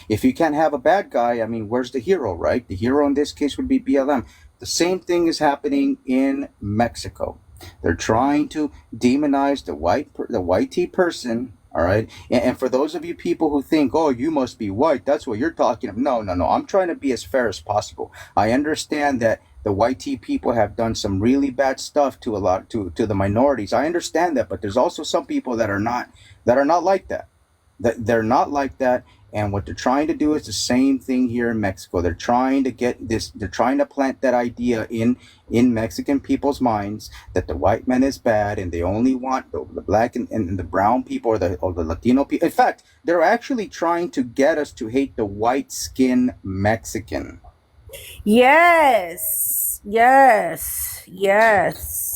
S1: If you can't have a bad guy, I mean, where's the hero, right? The hero in this case would be BLM. The same thing is happening in Mexico. They're trying to demonize the whitey person. All right. And for those of you people who think, oh, you must be white, that's what you're talking about. No. I'm trying to be as fair as possible. I understand that the whitey people have done some really bad stuff to the minorities. I understand that, but there's also some people that are not like that. They're not like that. And what they're trying to do is the same thing here in Mexico. They're trying to they're trying to plant that idea in Mexican people's minds that the white man is bad and they only want the black and the brown people or the Latino people. In fact, they're actually trying to get us to hate the white skinned Mexican.
S4: Yes.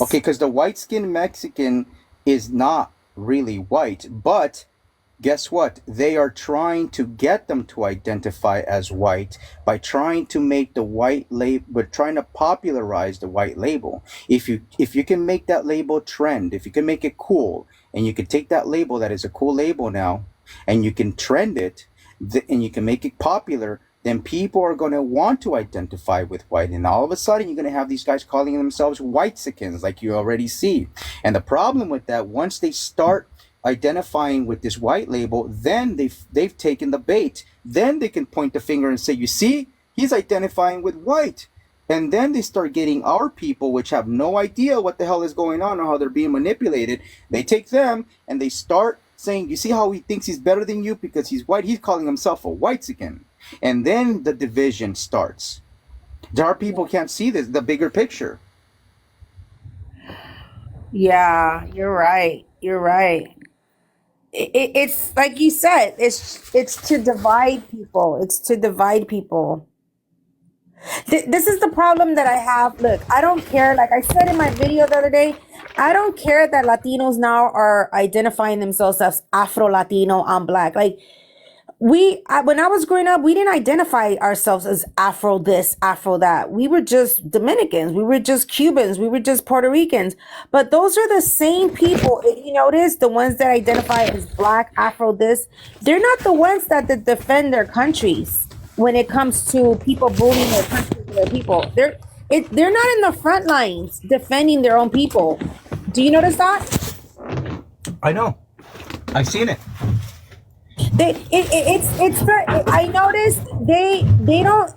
S1: Okay, because the white skinned Mexican is not really white, but guess what? They are trying to get them to identify as white by trying to make the white label, but trying to popularize the white label. If you can make that label trend, if you can make it cool, and you can take that label that is a cool label now, and you can trend it, and you can make it popular, then people are going to want to identify with white. And all of a sudden, you're going to have these guys calling themselves whitesicans, like you already see. And the problem with that, once they start identifying with this white label, then they've taken the bait. Then they can point the finger and say, you see, he's identifying with white. And then they start getting our people, which have no idea what the hell is going on or how they're being manipulated. They take them and they start saying, you see how he thinks he's better than you because he's white? He's calling himself a whitezican. And then the division starts. Our people can't see this, the bigger picture.
S4: Yeah, you're right. It's like you said, it's to divide people. This is the problem that I have. Look, I don't care. Like I said in my video the other day, I don't care that Latinos now are identifying themselves as Afro-Latino, I'm Black. Like when I was growing up, we didn't identify ourselves as Afro this, Afro that. We were just Dominicans. We were just Cubans. We were just Puerto Ricans. But those are the same people. If you notice, the ones that identify as Black, Afro this, they're not the ones that defend their countries when it comes to people bullying their countries and their people. They're not in the front lines defending their own people. Do you notice that?
S1: I know. I've seen it.
S4: I noticed they don't.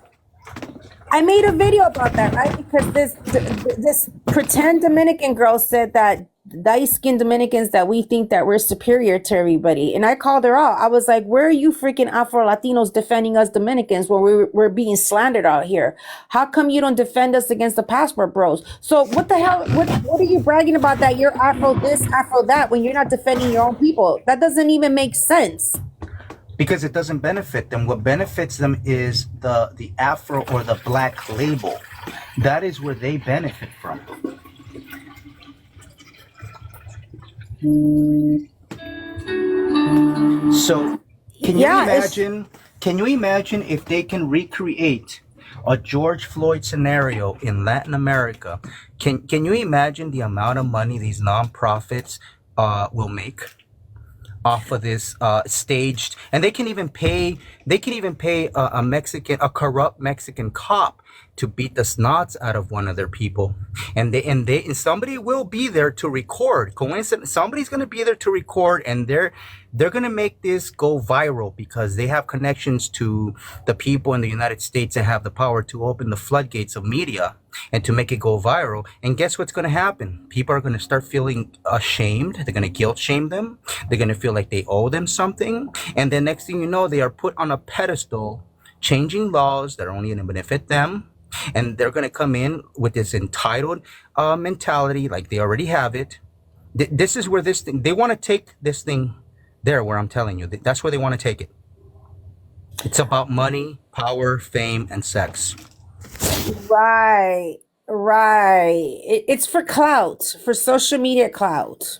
S4: I made a video about that, right? Because this pretend Dominican girl said that light-skinned Dominicans, that we think that we're superior to everybody, and I called her out. I was like, "Where are you freaking Afro-Latinos defending us Dominicans when we're being slandered out here? How come you don't defend us against the passport bros? So what the hell? What are you bragging about that you're Afro this, Afro that when you're not defending your own people? That doesn't even make sense."
S1: Because it doesn't benefit them. What benefits them is the Afro or the Black label. That is where they benefit from. So can you imagine if they can recreate a George Floyd scenario in Latin America? Can you imagine the amount of money these nonprofits will make off of this staged, and they can even pay a corrupt Mexican cop to beat the snots out of one of their people, and somebody will be there to record. Coincidence, somebody's going to be there to record, and they're going to make this go viral because they have connections to the people in the United States that have the power to open the floodgates of media and to make it go viral. And guess what's going to happen? People are going to start feeling ashamed. They're going to guilt shame them. They're going to feel like they owe them something. And then next thing you know, they are put on a pedestal, changing laws that are only going to benefit them. And they're going to come in with this entitled mentality, like they already have it. This is where this thing, they want to take this thing there, where I'm telling you, that's where they want to take it. It's about money, power, fame, and sex.
S4: Right. It's for clout, for social media clout.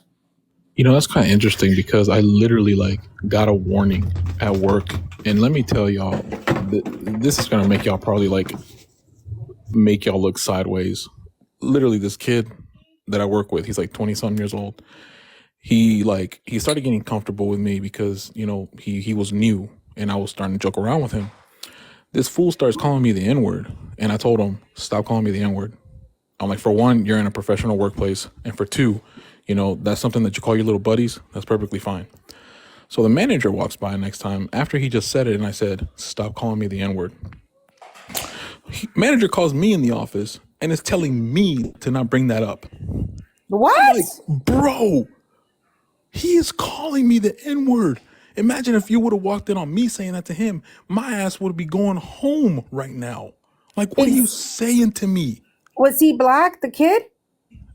S5: That's kind of interesting because I literally got a warning at work, and let me tell y'all, this is gonna make y'all probably make y'all look sideways. Literally, this kid that I work with, he's 20 something years old. He started getting comfortable with me because he was new and I was starting to joke around with him. This fool starts calling me the N-word, and I told him, stop calling me the N-word. I'm like, for one, you're in a professional workplace, and for two, that's something that you call your little buddies. That's perfectly fine. So the manager walks by next time after he just said it, and I said, stop calling me the N-word. Manager calls me in the office and is telling me to not bring that up.
S4: What?
S5: Bro, he is calling me the N-word. Imagine if you would have walked in on me saying that to him. My ass would be going home right now. What are you saying to me?
S4: Was he black, the kid?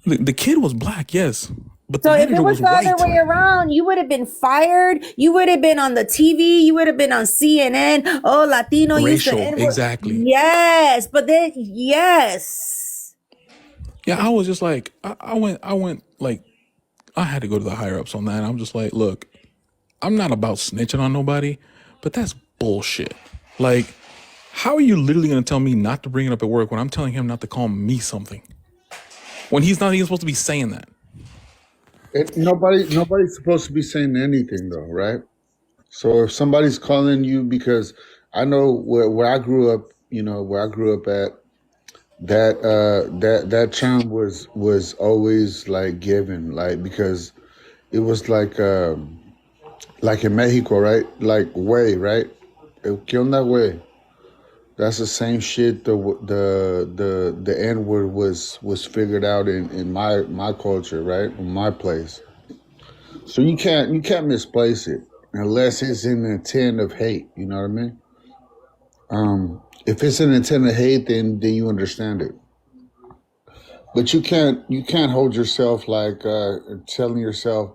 S5: The kid was black, yes. But
S4: So
S5: the
S4: if it
S5: manager
S4: was the
S5: white.
S4: other way around, you would have been fired. You would have been on the TV. You would have been on CNN. Oh, Latino used to
S5: Racial,
S4: N-word.
S5: exactly.
S4: Yes, but then yes.
S5: Yeah, I was just I went I had to go to the higher ups on that. I'm just look, I'm not about snitching on nobody, but that's bullshit. How are you literally going to tell me not to bring it up at work when I'm telling him not to call me something? When he's not even supposed to be saying that.
S6: Nobody's supposed to be saying anything though, right? So if somebody's calling you, because I know where I grew up, where I grew up at, that term was always given, because it was in Mexico, right? Way, right? ¿Qué onda, way? That's the same shit. The N word was figured out in my culture, right? In my place. So you can't misplace it unless it's in the intent of hate. You know what I mean? If it's an intent of hate, then you understand it. But you can't hold yourself telling yourself,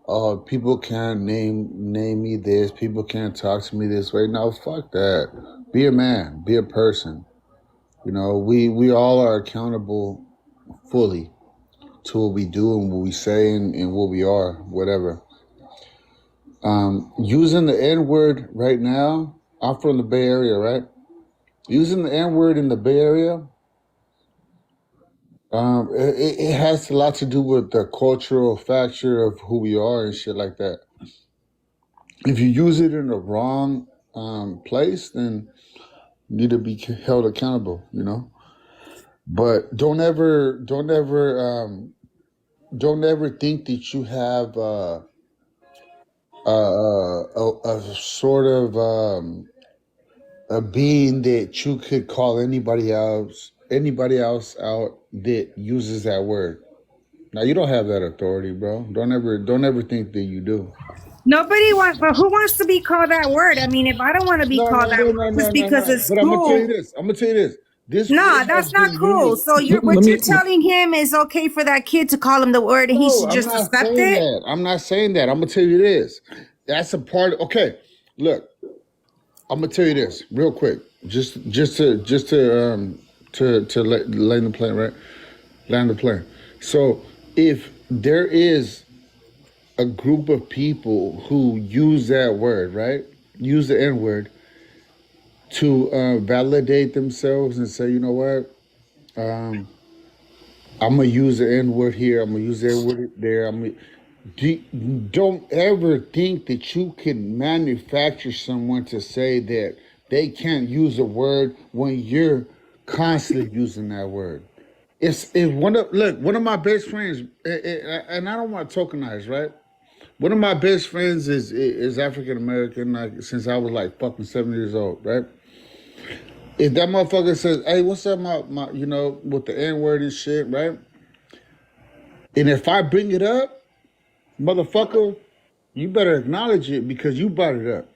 S6: "Oh, people can't name me this. People can't talk to me this way." No, fuck that. Be a man. Be a person. We all are accountable fully to what we do and what we say and what we are, whatever. Using the N-word right now, I'm from the Bay Area, right? Using the N-word in the Bay Area, it has a lot to do with the cultural factor of who we are and shit like that. If you use it in the wrong place, then you need to be held accountable, But don't ever think that you have a sort of a being that you could call anybody else out that uses that word. Now you don't have that authority, bro. Don't ever think that you do.
S4: Nobody wants, but who wants to be called that word? I mean, if I don't want to be called that word just because it's
S6: But
S4: cool.
S6: I'm gonna tell you this.
S4: Nah, that's not cool. So what you're telling him is okay for that kid to call him the word, and he should just accept it.
S6: I'm not saying that. I'm gonna tell you this. That's a part of, okay. Look, I'm gonna tell you this real quick. Just to land the plane, right? Land the plane. So if there is a group of people who use that word, right? Use the N-word to validate themselves and say, you know what? I'm gonna use the N-word here. I'm gonna use the N-word there. Don't ever think that you can manufacture someone to say that they can't use a word when you're constantly using that word. It's one of my best friends, and I don't want to tokenize, right? One of my best friends is African American, like since I was like fucking 7 years old, right? If that motherfucker says, "Hey, what's up, my with the N word and shit," right? And if I bring it up, motherfucker, you better acknowledge it because you brought it up.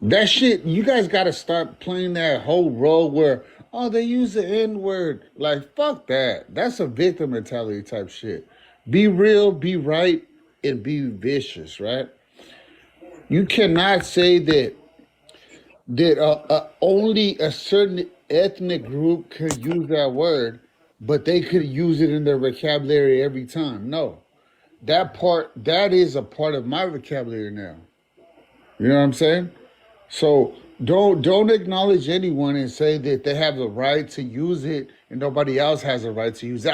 S6: That shit, you guys got to start playing that whole role where, oh, they use the N word. Like, fuck that. That's a victim mentality type shit. Be real, be right, and be vicious, right? You cannot say that only a certain ethnic group could use that word, but they could use it in their vocabulary every time. No, that is a part of my vocabulary now. You know what I'm saying? So don't acknowledge anyone and say that they have the right to use it and nobody else has a right to use it.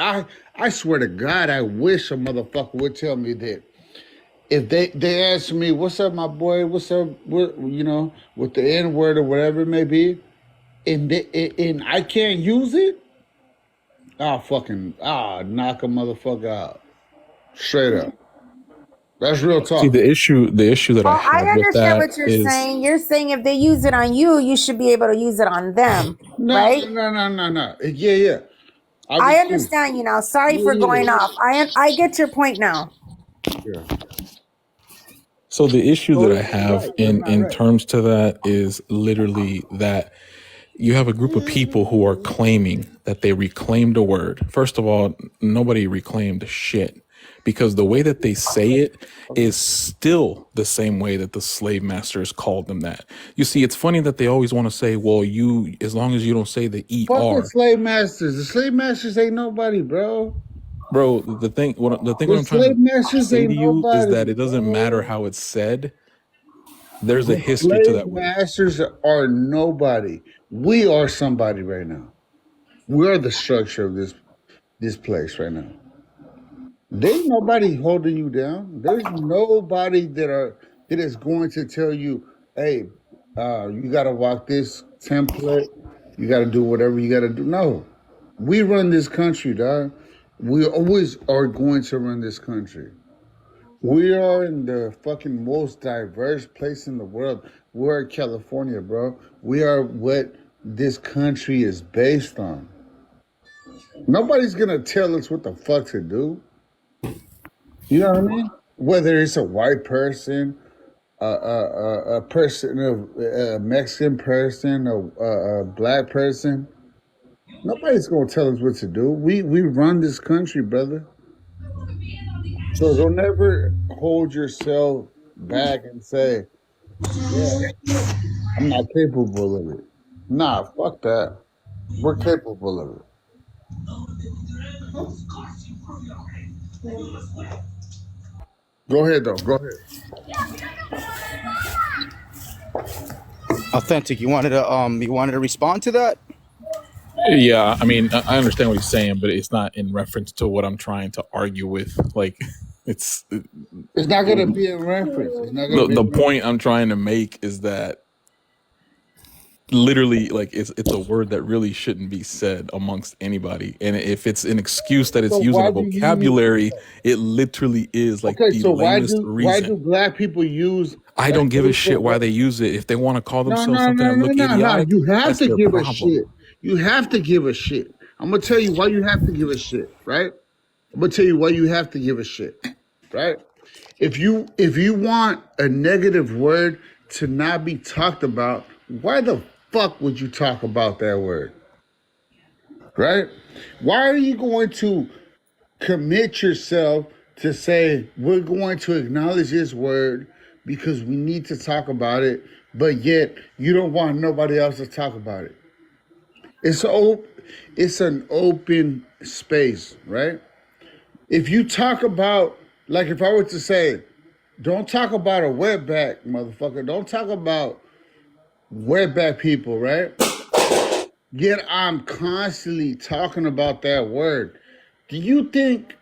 S6: I swear to God, I wish a motherfucker would tell me that if they ask me, "What's up, my boy? What's up?" With the N word or whatever it may be, and I can't use it, knock a motherfucker out straight up. That's real
S5: See,
S6: talk.
S5: the issue that I
S4: Well, I
S5: have with
S4: understand
S5: that
S4: what you're
S5: is,
S4: saying. You're saying if they use it on you, you should be able to use it on them,
S6: No,
S4: right?
S6: no, no, no, no. Yeah. I do
S4: I
S6: too.
S4: understand you now. Sorry for
S6: Yeah,
S4: going off. I get your point now.
S6: yeah.
S5: so the issue
S6: So
S5: that I
S6: it's not
S5: have
S6: right. It's not
S5: in
S6: right.
S5: terms to that is literally that you have a group of people who are claiming that they reclaimed a word. First of all, nobody reclaimed shit because the way that they say it is still the same way that the slave masters called them that. You see, it's funny that they always want to say, well, you, as long as you don't say the
S6: Fuck the
S5: ER,
S6: slave masters. The slave masters ain't nobody, bro.
S5: bro, what
S6: The
S5: I'm trying
S6: slave
S5: to
S6: masters
S5: say
S6: ain't
S5: to you is
S6: nobody,
S5: that it doesn't matter
S6: bro.
S5: how it's said. There's a
S6: The
S5: history to
S6: slave
S5: that word.
S6: masters are nobody. We are somebody right now. We are the structure of this place right now. There's nobody holding you down. There's nobody that is going to tell you, hey, you gotta walk this template, you gotta do whatever you gotta do. No. We run this country, dog. We always are going to run this country. We are in the fucking most diverse place in the world. We're in California, bro. We are what this country is based on. Nobody's gonna tell us what the fuck to do. You know what I mean? Whether it's a white person, a person of a Mexican person, a black person, nobody's gonna tell us what to do. We run this country, brother. So don't ever hold yourself back and say, "Yeah, I'm not capable of it." Nah, fuck that. We're capable of it. Go ahead, though. Go ahead.
S1: Authentic. You wanted to respond to that?
S5: Yeah, I mean, I understand what he's saying, but it's not in reference to what I'm trying to argue with. Like, it's
S6: It's not gonna be a reference. It's not gonna be a
S5: the
S6: reference.
S5: point I'm trying to make is that literally, like, it's a word that really shouldn't be said amongst anybody, and if it's an excuse that it's
S6: So
S5: used in
S6: why
S5: a
S6: do you?
S5: vocabulary, it literally is like
S6: Okay,
S5: the
S6: so
S5: lamest
S6: why do
S5: reason.
S6: black people use
S5: I
S6: a
S5: don't give a shit
S6: hateful
S5: why
S6: word?
S5: they use it. If they want to call
S6: No,
S5: themselves
S6: no,
S5: something
S6: no,
S5: and
S6: no,
S5: look
S6: no, no.
S5: idiotic,
S6: You have
S5: that's
S6: to
S5: their
S6: give a
S5: problem.
S6: shit. You have to give a shit. I'm gonna tell you why you have to give a shit, right? I'm gonna tell you why you have to give a shit, right? If you want a negative word to not be talked about, why the fuck would you talk about that word? Right? Why are you going to commit yourself to say we're going to acknowledge this word because we need to talk about it, but yet you don't want nobody else to talk about it? It's an open space, right? If you talk about, like, if I were to say, don't talk about a wetback, motherfucker. Don't talk about wetback people, right? Yet I'm constantly talking about that word. Do you think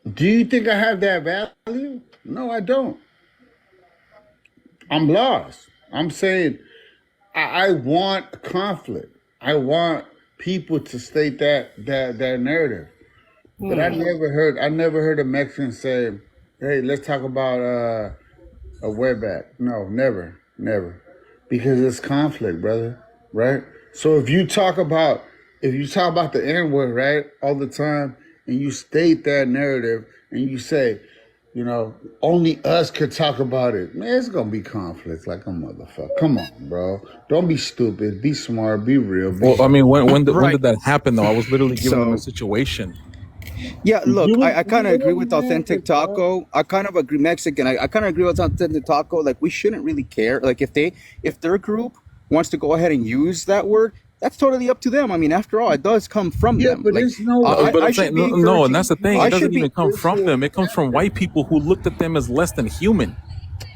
S6: I have that value? No, I don't. I'm lost. I'm saying I want conflict. I want people to state that narrative. But I never heard a Mexican say, "Hey, let's talk about a wetback." No, never, because it's conflict, brother. Right? So if you talk about the N word, right, all the time, and you state that narrative, and you say, only us could talk about it, man, it's gonna be conflict like a motherfucker. Come on, bro. Don't be stupid. Be smart. Be real.
S5: Well, I mean, when
S1: Right.
S5: did that happen though? I was literally giving them a
S1: So
S5: situation.
S1: yeah, look,
S6: You
S1: I kind of agree with
S6: was
S1: Authentic
S6: mad, bro.
S1: Taco. I kind of agree Mexican. I kind of agree with Authentic Taco. Like we shouldn't really care. Like if their group wants to go ahead and use that word, that's totally up to them. I mean, after all, it does come from
S6: Yeah,
S1: them.
S6: but
S1: Like
S6: it's no.
S5: But
S1: I
S5: I'm
S1: should
S5: saying
S1: be
S5: no, no, and that's the
S1: encouraging.
S5: thing.
S1: I
S5: It doesn't
S1: should be
S5: even come from
S6: Listen,
S5: them. It comes from white people who looked at them as less than human.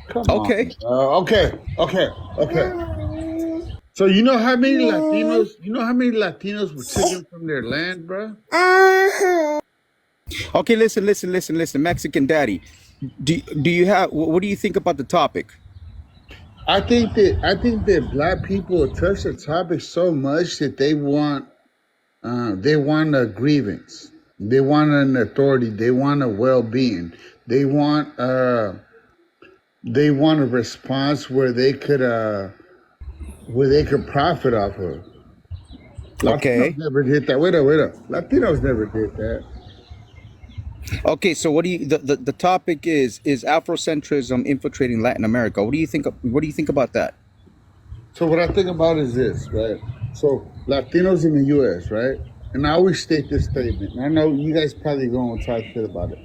S6: come on.
S1: okay.
S6: Okay. So you know how many Latinos? You know how many Latinos were taken from their land, bro?
S1: Okay, listen, Mexican daddy. Do you have what do you think about the topic?
S6: I think that black people touch the topic so much that they want a grievance, they want an authority, they want a well-being, they want a response where they could profit off of. Latinos
S1: Okay.
S6: never did that. Wait up. Latinos never did that.
S1: Okay, so what do you the topic is Afrocentrism infiltrating Latin America. What do you think about that?
S6: So what I think about is this, right? So Latinos in the U.S., right? And I always state this statement. And I know you guys probably going to talk shit about it.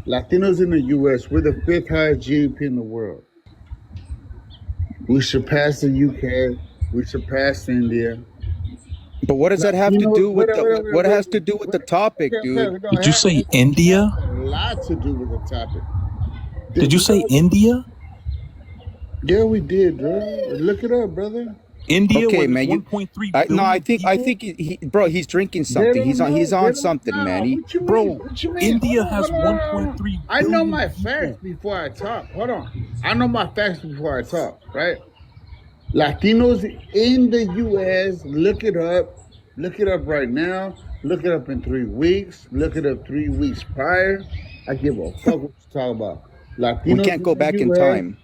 S6: Latinos in the U.S., we're the 5th highest GDP in the world. We surpassed the UK. We surpassed India.
S1: But what does that have to do with what has to do with the topic,
S6: Okay.
S1: dude?
S6: No,
S5: Did you say India?
S6: it has a lot to do with the topic.
S5: Did you say India?
S6: Yeah, we did, bro. Look it up, brother.
S5: India
S1: Okay,
S5: with
S1: man.
S5: 1.3
S1: No, I
S5: billion
S1: think
S5: people?
S1: bro, he's drinking something. He's on something, man.
S6: What you mean?
S5: Bro,
S6: What you mean?
S5: India
S6: Hold on,
S5: has
S6: hold on, hold on.
S5: 1.3
S6: I know
S5: billion
S6: my facts
S5: people.
S6: before I talk. Hold on. I know my facts before I talk, right? Latinos in the U.S., look it up. Look it up right now. Look it up in 3 weeks. Look it up 3 weeks prior. I give a fuck what you talk about.
S1: We
S6: Latinos
S1: can't
S6: in
S1: go
S6: the
S1: back in
S6: U.S.
S1: time.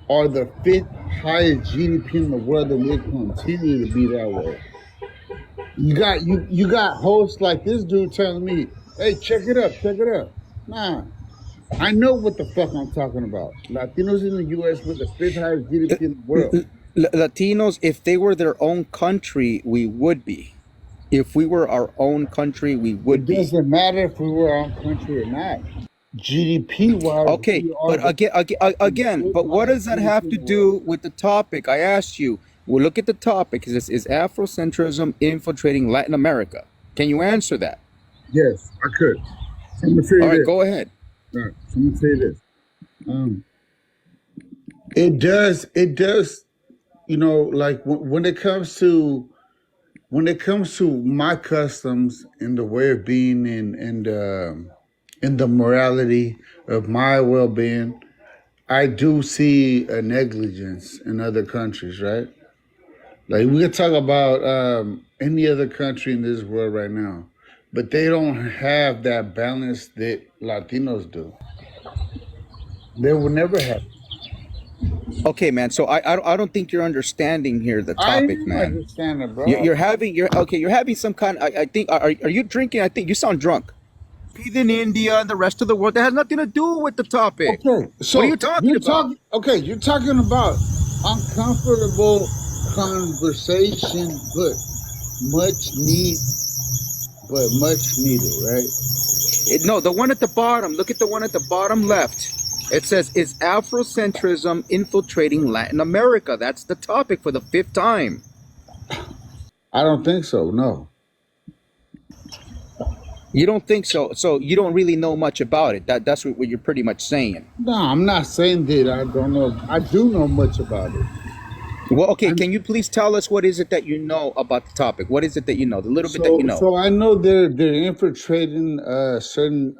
S6: are the 5th highest GDP in the world, and will continue to be that way. You got hosts like this dude telling me, "Hey, check it up." Nah, I know what the fuck I'm talking about. Latinos in the U.S. with the 5th highest GDP in the world.
S1: Latinos, if they were their own country, we would be. If we were our own country, we
S6: It
S1: would be.
S6: doesn't matter if we were our own country or not. GDP wise,
S1: Okay,
S6: we are
S1: but again, but what does that have to do with the topic? I asked you. Well, look at the topic. Is Afrocentrism infiltrating Latin America? Can you answer that?
S6: Yes, I could. So I'm gonna tell you
S1: All right,
S6: this.
S1: go ahead.
S6: All right, so I'm gonna tell you this. It does. Like when it comes to my customs and the way of being and the morality of my well-being, I do see a negligence in other countries, right? Like we could talk about any other country in this world right now, but they don't have that balance that Latinos do. They will never have.
S1: Okay, man. So I don't think you're understanding here the
S6: I
S1: topic,
S6: am
S1: man.
S6: understanding, bro.
S1: You're having some kind. I think are you drinking? I think you sound drunk. In India and the rest of the world, that has nothing to do with the topic.
S6: Okay, so
S1: What are you talking about?
S6: You're talking about uncomfortable conversation, but much needed, right?
S1: No, the one at the bottom. Look at the one at the bottom left. It says, "Is Afrocentrism infiltrating Latin America?" That's the topic for the 5th time.
S6: I don't think so. No.
S1: You don't think so? So you don't really know much about it. That's what you're pretty much saying.
S6: No, I'm not saying that I don't know. I do know much about it.
S1: Well, okay. Can you please tell us what is it that you know about the topic? What is it that you know? The little bit that you know.
S6: So I know they're infiltrating certain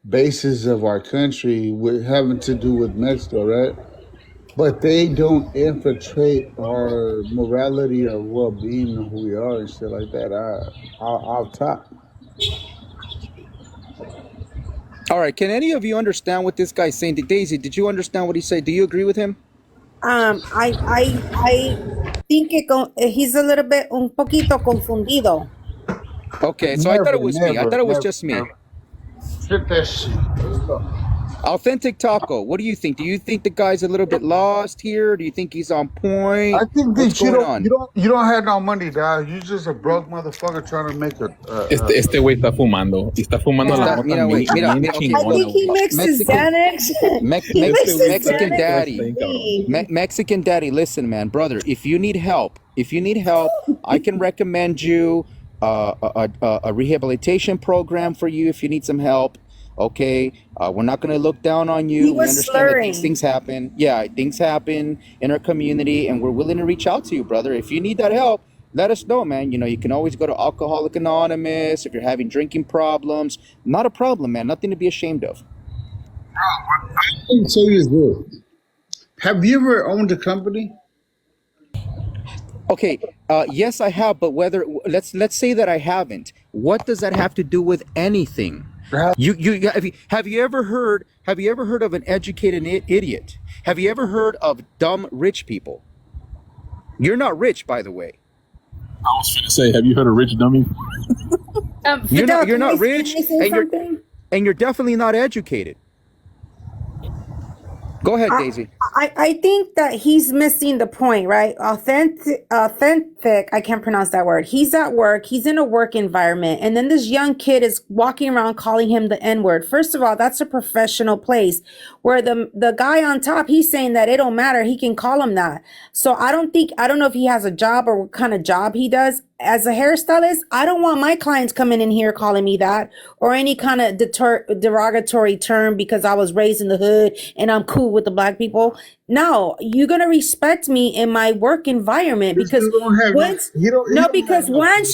S6: bases of our country with having to do with Mexico, right? but they don't infiltrate our morality or well-being of who we are and shit like that. I'll top.
S1: All right. Can any of you understand what this guy's saying? Daisy, did you understand what he said? Do you agree with him?
S4: I think he's a little bit un poquito confundido.
S1: Okay, so I thought it was me. I thought it was just me.
S6: Flip that shit. Let's go.
S1: Authentic Taco, what do you think? Do you think the guy's a little bit lost here? Do you think he's on point?
S6: I think
S1: What's
S6: that you
S1: going on?
S6: don't have no money, dog. You just a broke motherfucker trying to make a.
S5: Este güey está fumando. Y está fumando la
S1: Está,
S5: mota
S1: mira, güey, mira,
S5: bien
S1: mira, okay,
S4: I
S5: chingona,
S4: think he
S5: güey.
S4: mixes
S1: Mexican,
S4: Xanax. He mixes
S1: Mexican
S4: Xanax
S1: daddy,
S4: with weed.
S1: Mexican daddy. Listen, man, brother, if you need help, I can recommend you a rehabilitation program for you if you need some help. Okay, we're not going to look down on
S4: He
S1: you. We
S4: was
S1: understand that these
S4: slurring.
S1: things happen. Yeah, things happen in our community, and we're willing to reach out to you, brother. If you need that help, let us know, man. You know, you can always go to Alcoholic Anonymous if you're having drinking problems. Not a problem, man. Nothing to be ashamed of.
S6: Let me tell you this. Have you ever owned a company?
S1: Okay, yes, I have, but let's say that I haven't. What does that have to do with anything? Have you ever heard of an educated idiot? Have you ever heard of dumb rich people? You're not rich, by the way.
S5: I was finna say, have you heard of Rich Dummy?
S4: Fidel,
S1: You're not
S4: can
S1: rich,
S4: I say something?
S1: and you're definitely not educated. Go ahead, Daisy.
S4: I think that he's missing the point, right? Authentic, I can't pronounce that word. He's at work, he's in a work environment, and then this young kid is walking around calling him the N-word. First of all, that's a professional place where the guy on top, he's saying that it don't matter, he can call him that. So I don't know if he has a job or what kind of job he does. As a hairstylist, I don't want my clients coming in here calling me that or any kind of derogatory term because I was raised in the hood and I'm cool with the black people. No, you're gonna respect me in my work environment because once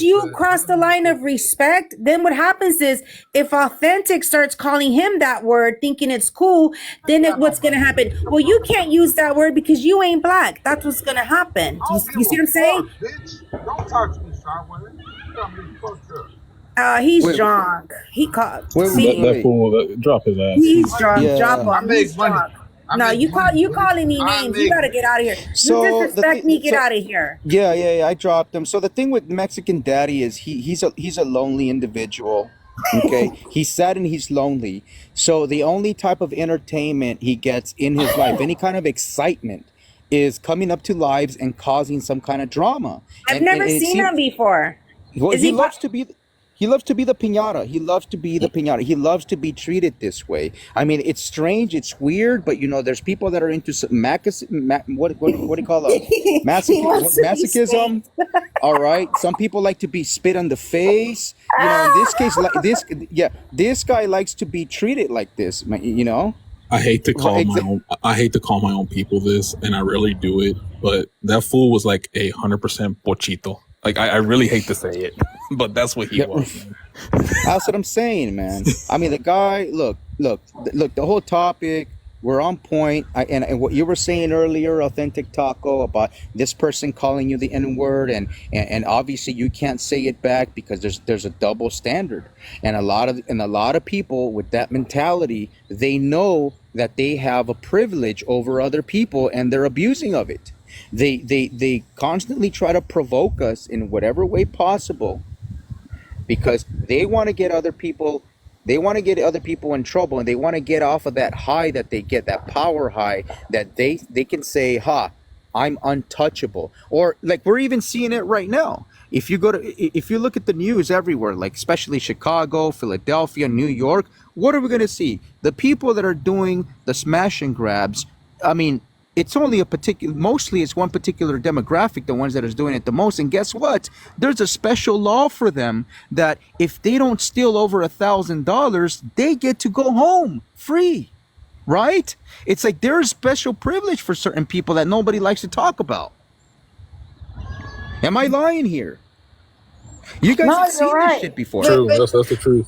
S4: you cross the line of respect, then what happens is if Authentic starts calling him that word, thinking it's cool, then what's gonna happen? Well, you can't use that word because you ain't black. That's what's gonna happen. You see what I'm saying?
S6: Don't talk to me sideways.
S4: He's
S1: Wait,
S4: drunk. He caught.
S1: wait,
S4: See,
S5: That fool, drop his ass.
S4: he's drunk.
S1: Yeah.
S4: Drop
S6: I
S4: him.
S6: make
S4: He's
S6: money.
S4: drunk. No, you calling me names. You gotta get out of here. You
S1: So
S4: disrespect me. Get out of here.
S1: yeah, I dropped him. So the thing with Mexican Daddy is he's a lonely individual. Okay, he's sad and he's lonely. So the only type of entertainment he gets in his life, any kind of excitement, is coming up to lives and causing some kind of drama.
S4: I've never seen him before.
S1: Well,
S4: Is
S1: he
S4: he
S1: loves to be. He loves to be the piñata. He loves to be the piñata. He loves to be treated this way. I mean, it's strange. It's weird, but you know, there's people that are into what do you call it?
S4: He wants to be
S1: Masochism. All right. Some people like to be spit on the face. You know, in this case, like this, yeah, this guy likes to be treated like this. You know.
S5: I hate to call my own people this, and I really do it. But that fool was like 100% pochito. Like I really hate to say it, but that's what he was.
S1: That's what I'm saying, man. I mean, the guy. Look. The whole topic. We're on point. And what you were saying earlier, Authentic Taco, about this person calling you the N-word, and obviously you can't say it back because there's a double standard, and a lot of people with that mentality, they know that they have a privilege over other people, and they're abusing of it. They constantly try to provoke us in whatever way possible because they want to get other people in trouble, and they want to get off of that high that they get, that power high that they can say, I'm untouchable. Or like we're even seeing it right now. If you look at the news everywhere, like especially Chicago, Philadelphia, New York, what are we going to see? The people that are doing the smash and grabs, I mean, it's only mostly it's one particular demographic, the ones that is doing it the most. And guess what? There's a special law for them that if they don't steal over $1,000, they get to go home free, right? It's like there's special privilege for certain people that nobody likes to talk about. Am I lying here? You guys have seen this shit before.
S5: True, that's the truth.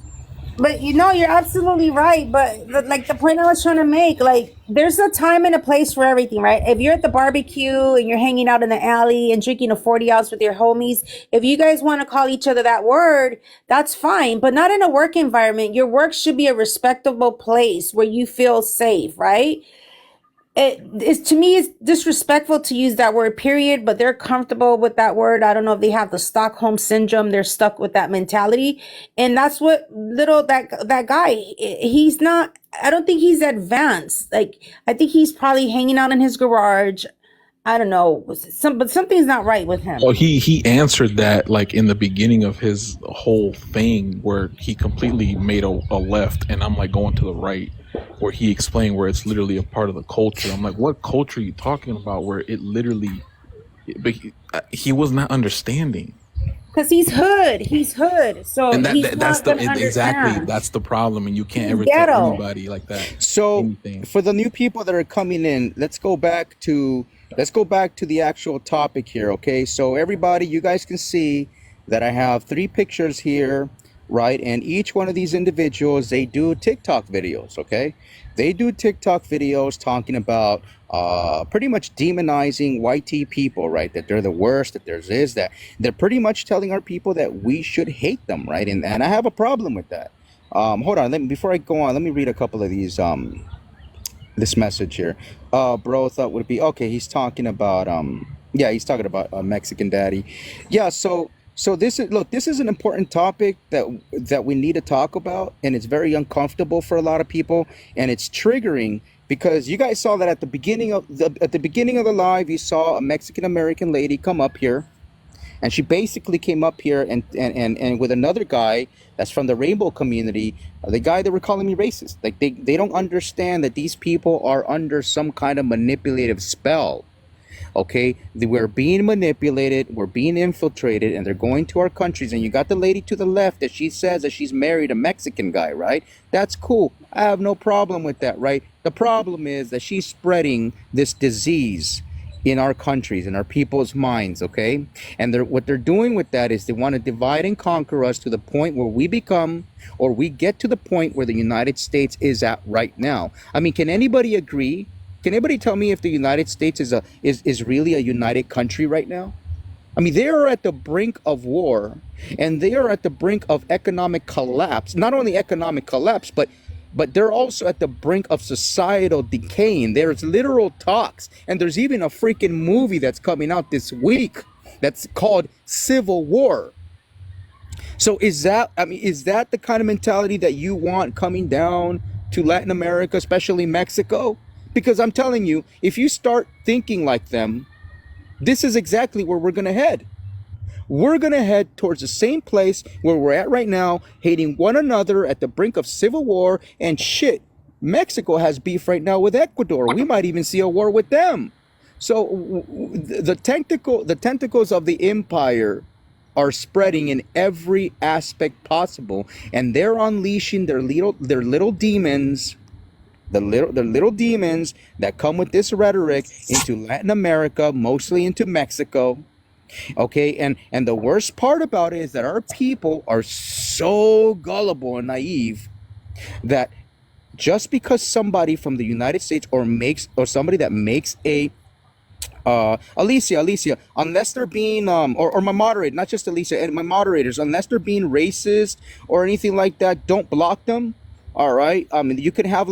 S4: But you're absolutely right. But like the point I was trying to make, like there's a time and a place for everything, right? If you're at the barbecue and you're hanging out in the alley and drinking a 40 ounce with your homies, if you guys want to call each other that word, that's fine. But not in a work environment. Your work should be a respectable place where you feel safe, right? It is, to me, it's disrespectful to use that word, period, but they're comfortable with that word. I don't know if they have the Stockholm syndrome. They're stuck with that mentality. And that's what that guy, he's not, I don't think he's advanced. Like, I think he's probably hanging out in his garage. I don't know. But something's not right with him.
S5: Well, he answered that like in the beginning of his whole thing where he completely made a left, and I'm like going to the right, where he explained where it's literally a part of the culture. I'm like, what culture are you talking about? Where it literally, but he was not understanding.
S4: Because he's hood. So
S5: And
S4: he's
S5: that's
S4: not
S5: the
S4: going to
S5: exactly
S4: understand.
S5: that's the problem, and you can't
S4: He's
S5: ever tell
S4: ghetto.
S5: anybody like that
S1: So
S5: anything.
S1: for the new people that are coming in, let's go back to the actual topic here, okay? So everybody, you guys can see that I have three pictures here, right? And each one of these individuals, they do TikTok videos, okay? They do TikTok videos talking about pretty much demonizing white tea people, right? That they're the worst, that there's this, that they're pretty much telling our people that we should hate them, right? And I have a problem with that. Hold on, before I go on, let me read a couple of these this message here. Bro thought would be okay. He's talking about yeah, he's talking about Mexican daddy. Yeah, so this is an important topic that we need to talk about, and it's very uncomfortable for a lot of people, and it's triggering because you guys saw that at the beginning of the live, you saw a Mexican American lady come up here, and she basically came up here and with another guy that's from the rainbow community, the guy that were calling me racist. Like they don't understand that these people are under some kind of manipulative spell. Okay, we're being manipulated, we're being infiltrated, and they're going to our countries. And you got the lady to the left that she says that she's married a Mexican guy, right? That's cool. I have no problem with that, right? The problem is that she's spreading this disease in our countries, in our people's minds, okay? And what they're doing with that is they want to divide and conquer us to the point where we become, or we get to the point where the United States is at right now. I mean, can anybody agree? Can anybody tell me if the United States is really a united country right now? I mean, they are at the brink of war, and they are at the brink of economic collapse. Not only economic collapse, but they're also at the brink of societal decaying. There's literal talks, and there's even a freaking movie that's coming out this week that's called Civil War. So is that the kind of mentality that you want coming down to Latin America, especially Mexico? Because I'm telling you, if you start thinking like them, this is exactly where we're going to head. We're going to head towards the same place where we're at right now, hating one another at the brink of civil war. And shit, Mexico has beef right now with Ecuador. We might even see a war with them. So the tentacles of the empire are spreading in every aspect possible, and they're unleashing their little demons, the little demons that come with this rhetoric into Latin America, mostly into Mexico. Okay, and the worst part about it is that our people are so gullible and naive that just because somebody from the United States or somebody that makes a Alicia, unless they're being or my moderator, not just Alicia, and my moderators, unless they're being racist or anything like that, don't block them. All right. I mean, you can have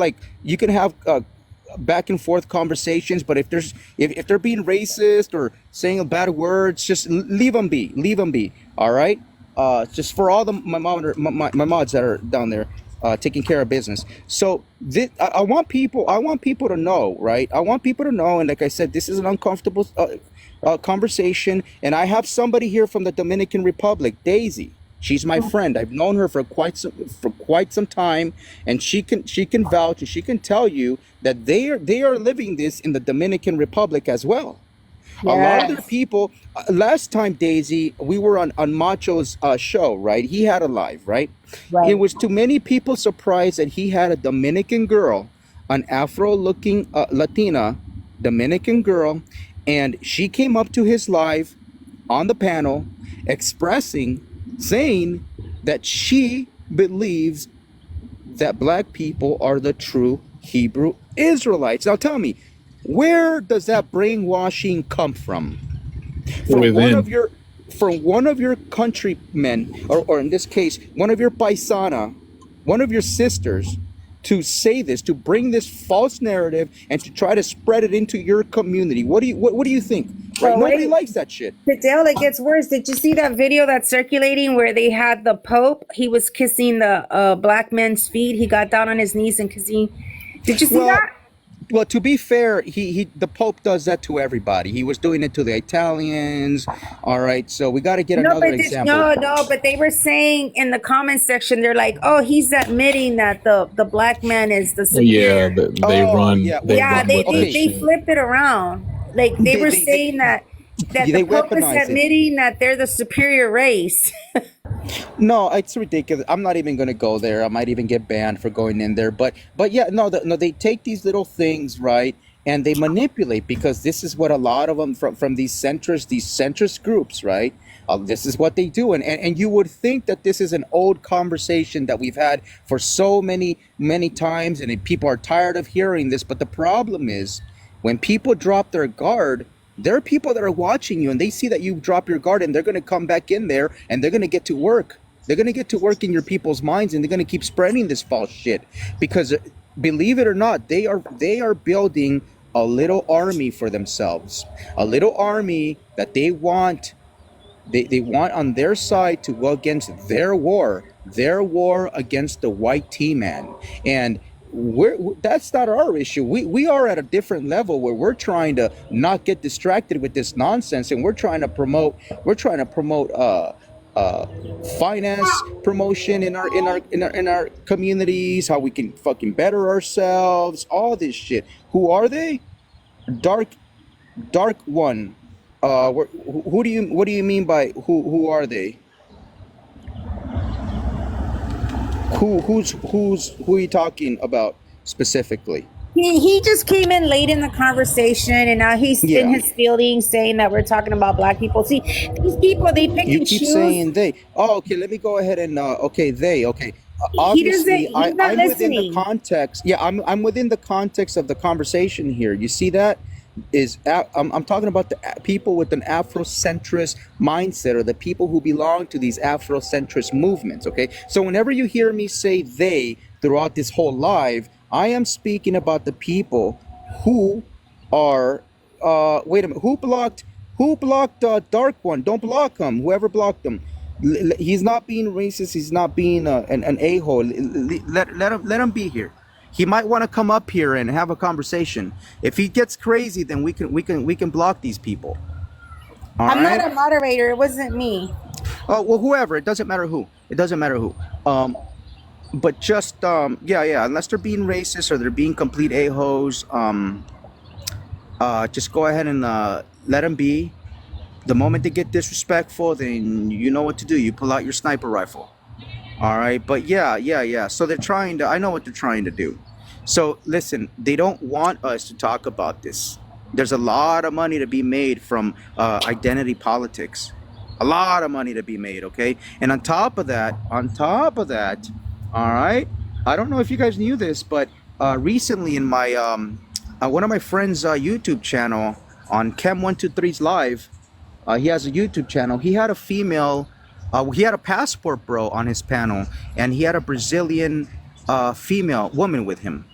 S1: back and forth conversations, but if they're being racist or saying bad words, just leave them be. Leave them be. All right. Just for all my mods that are down there taking care of business. So I want people to know, right? I want people to know, and like I said, this is an uncomfortable conversation, and I have somebody here from the Dominican Republic, Daisy. She's my friend. I've known her for quite some time, and she can vouch and she can tell you that they are living this in the Dominican Republic as well. A lot of their
S4: Yes.
S1: people. Last time, Daisy, we were on Macho's show, right? He had a live, right? It
S4: Right.
S1: was too many people surprised that he had a Dominican girl, an Afro-looking Latina Dominican girl, and she came up to his live on the panel, saying that she believes that black people are the true Hebrew Israelites. Now tell me, where does that brainwashing come from? From one of
S5: Within.
S1: your countrymen, or in this case, one of your paisana, one of your sisters, to say this, to bring this false narrative and to try to spread it into your community. What do you think? Right?
S4: Well,
S1: Nobody
S4: wait,
S1: likes that shit.
S4: Fidel, it gets worse. Did you see that video that's circulating where they had the Pope? He was kissing the black man's feet. He got down on his knees and kissing. Did you see
S1: Well,
S4: that?
S1: well, to be fair, the Pope does that to everybody. He was doing it to the Italians. All right, so we got to get
S4: No,
S1: another
S4: but
S1: example.
S4: no, but they were saying in the comment section, they're like, "Oh, he's admitting that the black man is the
S5: Yeah,
S4: superior."
S5: they
S1: Oh,
S5: run.
S1: yeah.
S5: They
S1: Well,
S4: Yeah,
S5: run with that
S1: okay.
S4: they
S5: shit.
S4: flipped it around. Like they were saying that the
S1: They
S4: Pope is
S1: weaponize it.
S4: admitting that they're the superior race.
S1: No, it's ridiculous. I'm not even going to go there. I might even get banned for going in there. But yeah, no, they take these little things, right, and they manipulate, because this is what a lot of them from these centrist groups, right? This is what they do, and you would think that this is an old conversation that we've had for so many times, and people are tired of hearing this. But the problem is, when people drop their guard, there are people that are watching you, and they see that you drop your guard, and they're going to come back in there, and they're going to get to work. They're going to get to work in your people's minds, and they're going to keep spreading this false shit, because believe it or not, they are building a little army for themselves, a little army that they want. They want on their side to go against their war against the white T-man. And that's not our issue. We are at a different level, where we're trying to not get distracted with this nonsense, and we're trying to promote finance promotion in our communities, how we can fucking better ourselves, all this shit. Who are they? Dark one. What do you mean by who are they? Who are you talking about specifically?
S4: He just came in late in the conversation, and now he's in
S1: Yeah,
S4: his feelings saying that we're talking about black people. See, these people, they pick
S1: you
S4: and
S1: keep
S4: choose.
S1: saying they. Oh, okay. Let me go ahead and okay, they. Okay,
S4: He doesn't.
S1: obviously,
S4: He's not
S1: I'm within the
S4: listening.
S1: context. Yeah, I'm within the context of the conversation here. You see that? I'm talking about the people with an Afrocentrist mindset, or the people who belong to these Afrocentrist movements. Okay, so whenever you hear me say they throughout this whole live, I am speaking about the people who are. Wait a minute. Who blocked Dark One? Don't block him. Whoever blocked him. He's not being racist. He's not being an a-hole. Let him be here. He might want to come up here and have a conversation. If he gets crazy, then we can block these people. All
S4: I'm not
S1: right.
S4: a moderator. It wasn't me.
S1: Oh well, whoever. It doesn't matter who. It doesn't matter who. But just yeah. Unless they're being racist or they're being complete a-holes, just go ahead and let them be. The moment they get disrespectful, then you know what to do. You pull out your sniper rifle. All right, but yeah. So they're trying to. I know what they're trying to do. So listen, they don't want us to talk about this. There's a lot of money to be made from identity politics. A lot of money to be made. Okay, and on top of that, all right. I don't know if you guys knew this, but recently in my one of my friends' YouTube channel on Chem123's live. He has a YouTube channel. He had a female, he had a passport bro on his panel, and he had a Brazilian female woman with him.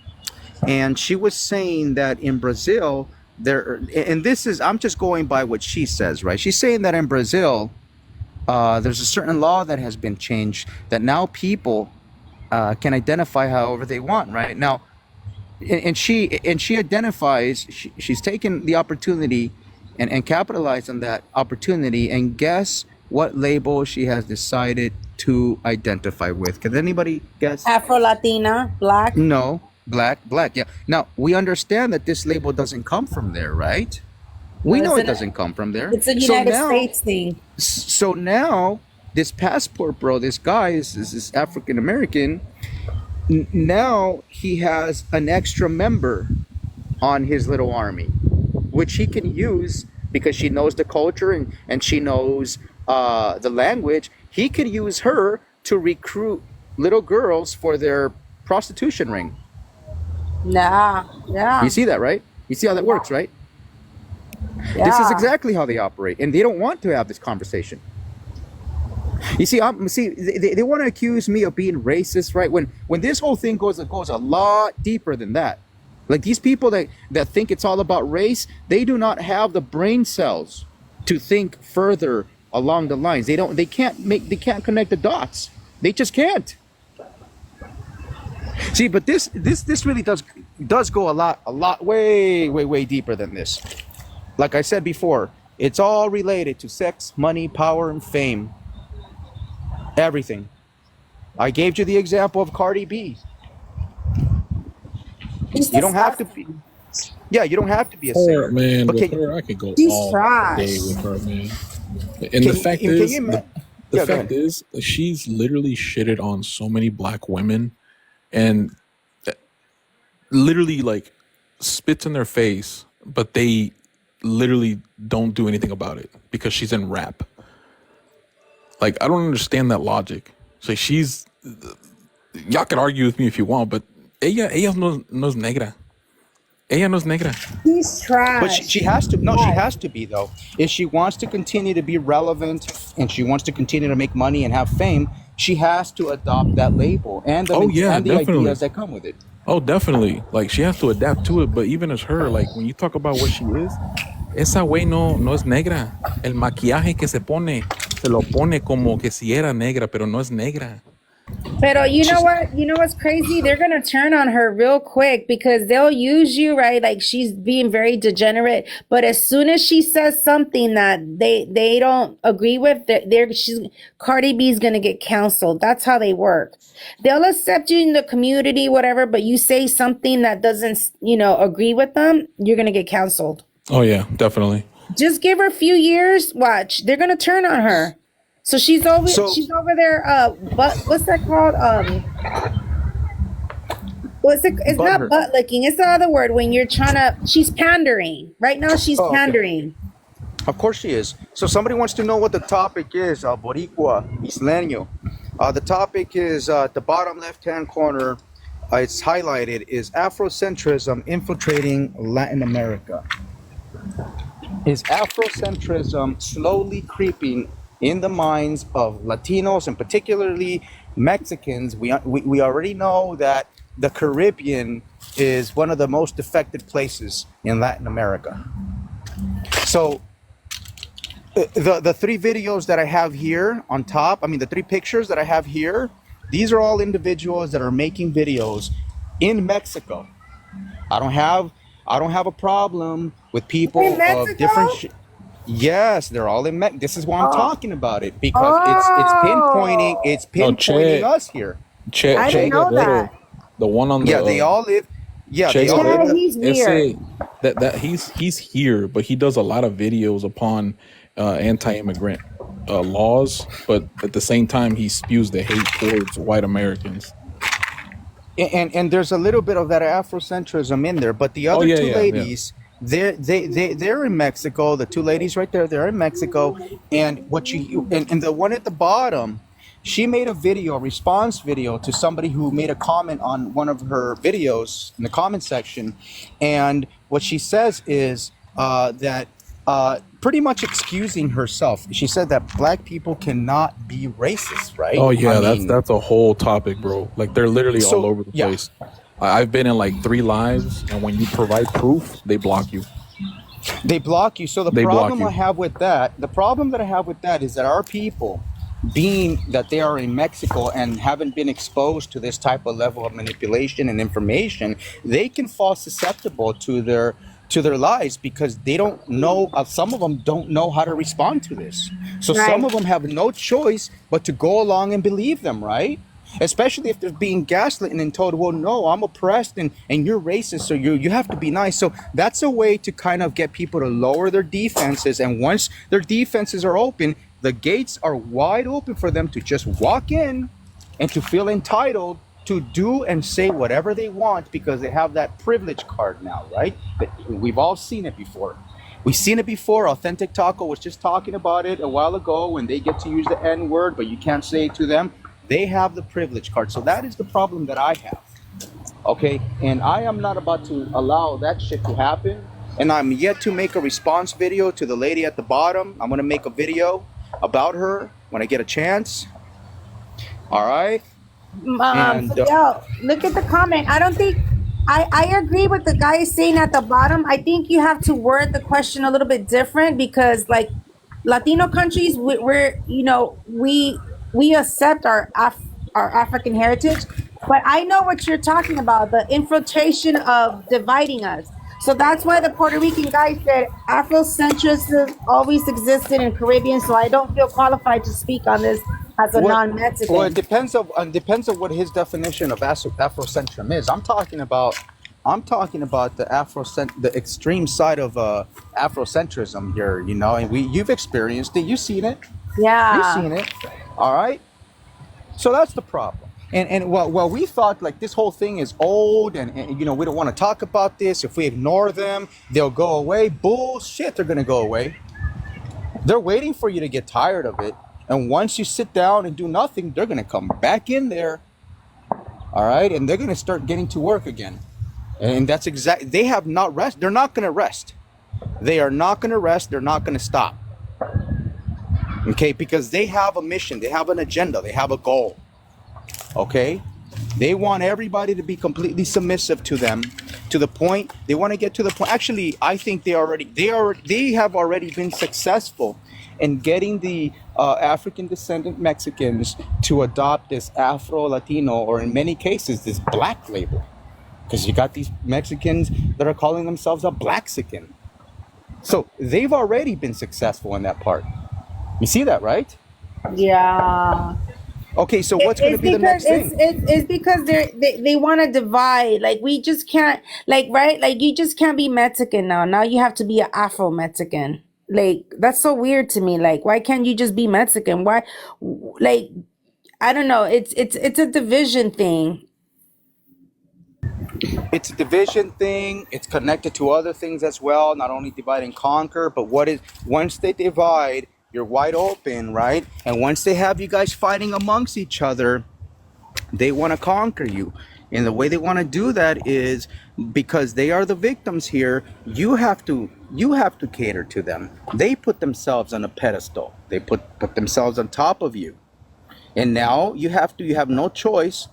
S1: And she was saying that in Brazil, and this is, I'm just going by what she says, right? She's saying that in Brazil, there's a certain law that has been changed that now people can identify however they want, right? Now, and she identifies, she's taken the opportunity and capitalized on that opportunity, and guess what label she has decided to identify with? Can anybody guess?
S4: Afro Latina, black.
S1: No. Black, yeah. Now we understand that this label doesn't come from there, right? We
S4: No,
S1: know it doesn't come from there.
S4: it's a
S1: So
S4: United
S1: now,
S4: States thing.
S1: this passport bro, this guy is this African American. Now he has an extra member on his little army, which he can use because she knows the culture and she knows the language. He could use her to recruit little girls for their prostitution ring.
S4: Yeah.
S1: You see that, right? You see how that works, right?
S4: Yeah.
S1: This is exactly how they operate, and they don't want to have this conversation. You see, they want to accuse me of being racist, right? When this whole thing goes a lot deeper than that. Like these people that think it's all about race, they do not have the brain cells to think further along the lines. They can't connect the dots. They just can't. See, but this really does go a lot way deeper than this. Like I said before, it's all related to sex, money, power, and fame. Everything. I gave you the example of Cardi B. You don't have to be. Yeah, you don't have to be a singer.
S5: Man,
S1: but
S5: with her, I could go
S4: She's
S5: all
S4: trash.
S5: day with her, man. And the fact is, the fact is, she's literally shitted on so many black women, and literally like spits in their face, but they literally don't do anything about it because she's in rap. Like, I don't understand that logic. So y'all can argue with me if you want, but ella no es negra. Ella no es negra.
S4: She's trash.
S1: But she has to. No, she has to be though. If she wants to continue to be relevant and she wants to continue to make money and have fame, she has to adopt that label and the ideas that come with it.
S5: Oh, definitely. Like, she has to adapt to it. But even as her, like, when you talk about what she is, esa güey no es negra. El maquillaje que se lo pone como que si era negra, pero no es negra.
S4: Pero you know what? You know what's crazy? They're gonna turn on her real quick because they'll use you, right? Like she's being very degenerate. But as soon as she says something that they don't agree with, Cardi B's gonna get canceled. That's how they work. They'll accept you in the community, whatever, but you say something that doesn't, agree with them, you're gonna get canceled.
S5: Oh yeah, definitely.
S4: Just give her a few years. Watch, they're gonna turn on her. So she's over there. What's that called? It's not butt licking. It's the other word when you're she's pandering. Right now she's pandering.
S1: Okay. Of course she is. So somebody wants to know what the topic is, Boricua, Isleño. The topic is at the bottom left-hand corner. It's highlighted is Afrocentrism infiltrating Latin America. Is Afrocentrism slowly creeping in the minds of Latinos and particularly Mexicans? We already know that the Caribbean is one of the most affected places in Latin America. So the three videos that I have here on top, the three pictures that I have here, these are all individuals that are making videos in Mexico. I don't have a problem with people of different yes, they're all in Mexico. This is why I'm talking about it, because it's pinpointing us here.
S4: I didn't know that.
S5: The one on the
S1: they all live. Yeah, they all live.
S4: He's weird.
S5: That he's here, but he does a lot of videos upon anti-immigrant laws, but at the same time he spews the hate towards white Americans.
S1: And there's a little bit of that Afrocentrism in there, but the other two ladies.
S5: Yeah.
S1: They're in Mexico. The two ladies right there, they're in Mexico. And and the one at the bottom, she made a response video to somebody who made a comment on one of her videos in the comment section. And what she says is that pretty much excusing herself. She said that black people cannot be racist, right?
S5: Oh yeah, that's a whole topic, bro. Like they're literally all over the place. I've been in like 3 lives, and when you provide proof, they block you.
S1: They block you. So the problem I have with that is that our people, being that they are in Mexico and haven't been exposed to this type of level of manipulation and information, they can fall susceptible to their lies because they don't know. Some of them don't know how to respond to this. So some of them have no choice but to go along and believe them, right? Especially if they're being gaslit and told, well, no, I'm oppressed and you're racist, so you have to be nice. So that's a way to kind of get people to lower their defenses. And once their defenses are open, the gates are wide open for them to just walk in and to feel entitled to do and say whatever they want because they have that privilege card now, right? We've all seen it before. We've seen it before. Authentic Taco was just talking about it a while ago when they get to use the N word, but you can't say it to them. They have the privilege card. So that is the problem that I have. Okay, and I am not about to allow that shit to happen. And I'm yet to make a response video to the lady at the bottom. I'm gonna make a video about her when I get a chance. All right, and
S4: Fidel, look at the comment. I don't think I agree with the guy saying at the bottom. I think you have to word the question a little bit different because, like, Latino countries, we're we accept our African heritage, but I know what you're talking about, the infiltration of dividing us. So that's why the Puerto Rican guy said Afrocentrism always existed in Caribbean. So I don't feel qualified to speak on this as a
S1: what? Well,
S4: non-Mexican.
S1: it depends on what his definition of Afrocentrism is. I'm talking about the extreme side of Afrocentrism here. You know, and you've experienced it. You've seen it. You've
S4: Yeah.
S1: seen it. All right. So that's the problem. And well, we thought like this whole thing is old, and we don't want to talk about this. If we ignore them, they'll go away. Bullshit, they're gonna go away. They're waiting for you to get tired of it, and once you sit down and do nothing, they're gonna come back in there. All right, and they're gonna start getting to work again. And that's exact. They have not rest. They're not gonna rest. They are not gonna rest. They're not gonna stop. Okay, because they have a mission. They have an agenda. They have a goal. Okay, they want everybody to be completely submissive to them, to the point they want to get to the point. Actually, I think they have already been successful in getting the African descendant Mexicans to adopt this Afro Latino, or in many cases this black label, because you got these Mexicans that are calling themselves a Blaxican. So they've already been successful in that part. You see that, right?
S4: Yeah.
S1: Okay, so what's going to
S4: It's
S1: be the
S4: because
S1: next thing?
S4: it's because they want to divide. Like, we just can't, like, right? Like, you just can't be Mexican now. Now you have to be an Afro Mexican. Like, that's so weird to me. Like, why can't you just be Mexican? Why, like, I don't know. It's a division thing.
S1: It's a division thing. It's connected to other things as well. Not only divide and conquer, but once they divide, you're wide open, right? And once they have you guys fighting amongst each other, they want to conquer you. And the way they want to do that is because they are the victims here. You have to cater to them. They put themselves on a pedestal. They put themselves on top of you. And now you have no choice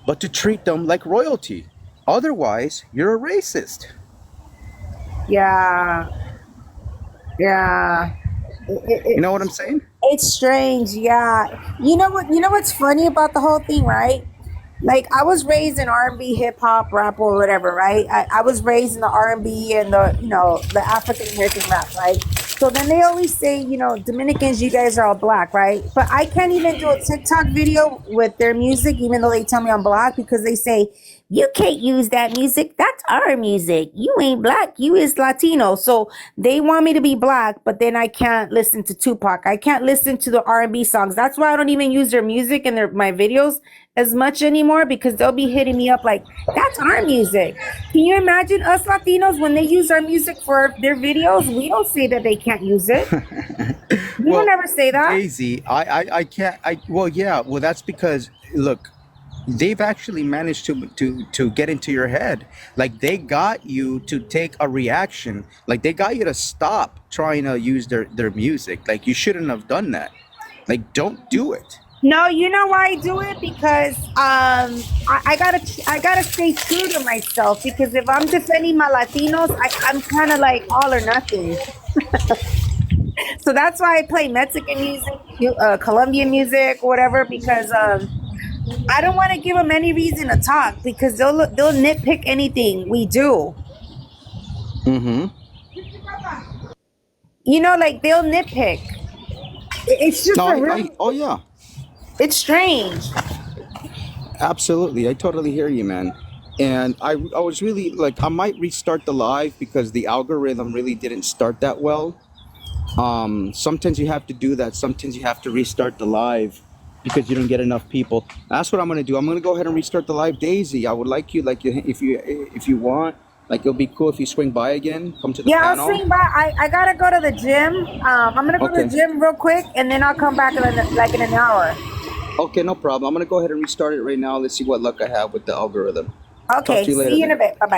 S1: but to treat them like royalty. Otherwise, you're a racist.
S4: Yeah. Yeah.
S1: You know what I'm saying?
S4: It's strange, yeah. You know what? You know what's funny about the whole thing, right? Like, I was raised in R&B, hip hop, rap, or whatever, right? I was raised in the R&B and the African American rap, right? So then they always say, Dominicans, you guys are all black, right? But I can't even do a TikTok video with their music, even though they tell me I'm black, because they say, you can't use that music. That's our music. You ain't black. You is Latino. So they want me to be black, but then I can't listen to Tupac. I can't listen to the R&B songs. That's why I don't even use their music in my videos as much anymore, because they'll be hitting me up like, that's our music. Can you imagine us Latinos when they use our music for their videos? We don't say that they can't use it. We
S1: Well,
S4: don't ever say that.
S1: Daisy, I can't. Well, yeah. Well, that's because look, they've actually managed to get into your head. Like, they got you to take a reaction. Like, they got you to stop trying to use their music. Like, you shouldn't have done that. Like, don't do it.
S4: No, you know why I do it? Because I gotta stay true to myself, because if I'm defending my Latinos, I'm kind of like all or nothing. So that's why I play Mexican music, Colombian music, whatever, because I don't want to give them any reason to talk, because they'll nitpick anything we do.
S1: Mm-hmm.
S4: Like, they'll nitpick. It's just
S1: No,
S4: a real.
S1: oh yeah,
S4: It's strange.
S1: absolutely. I totally hear you, man. And I was really like, I might restart the live because the algorithm really didn't start that well. Sometimes you have to do that. Sometimes you have to restart the live because you don't get enough people. That's what I'm gonna do. I'm gonna go ahead and restart the live. Daisy, I would like you, like, if you want, like, it'll be cool if you swing by again, come to the
S4: Yeah, I'll
S1: panel.
S4: swing by. I gotta go to the gym. I'm gonna go to the
S1: Okay.
S4: gym real quick, and then I'll come back in in an hour.
S1: Okay, no problem. I'm gonna go ahead and restart it right now. Let's see what luck I have with the algorithm. Talk
S4: Okay,
S1: to you later
S4: see you in a
S1: then.
S4: bit. Bye bye.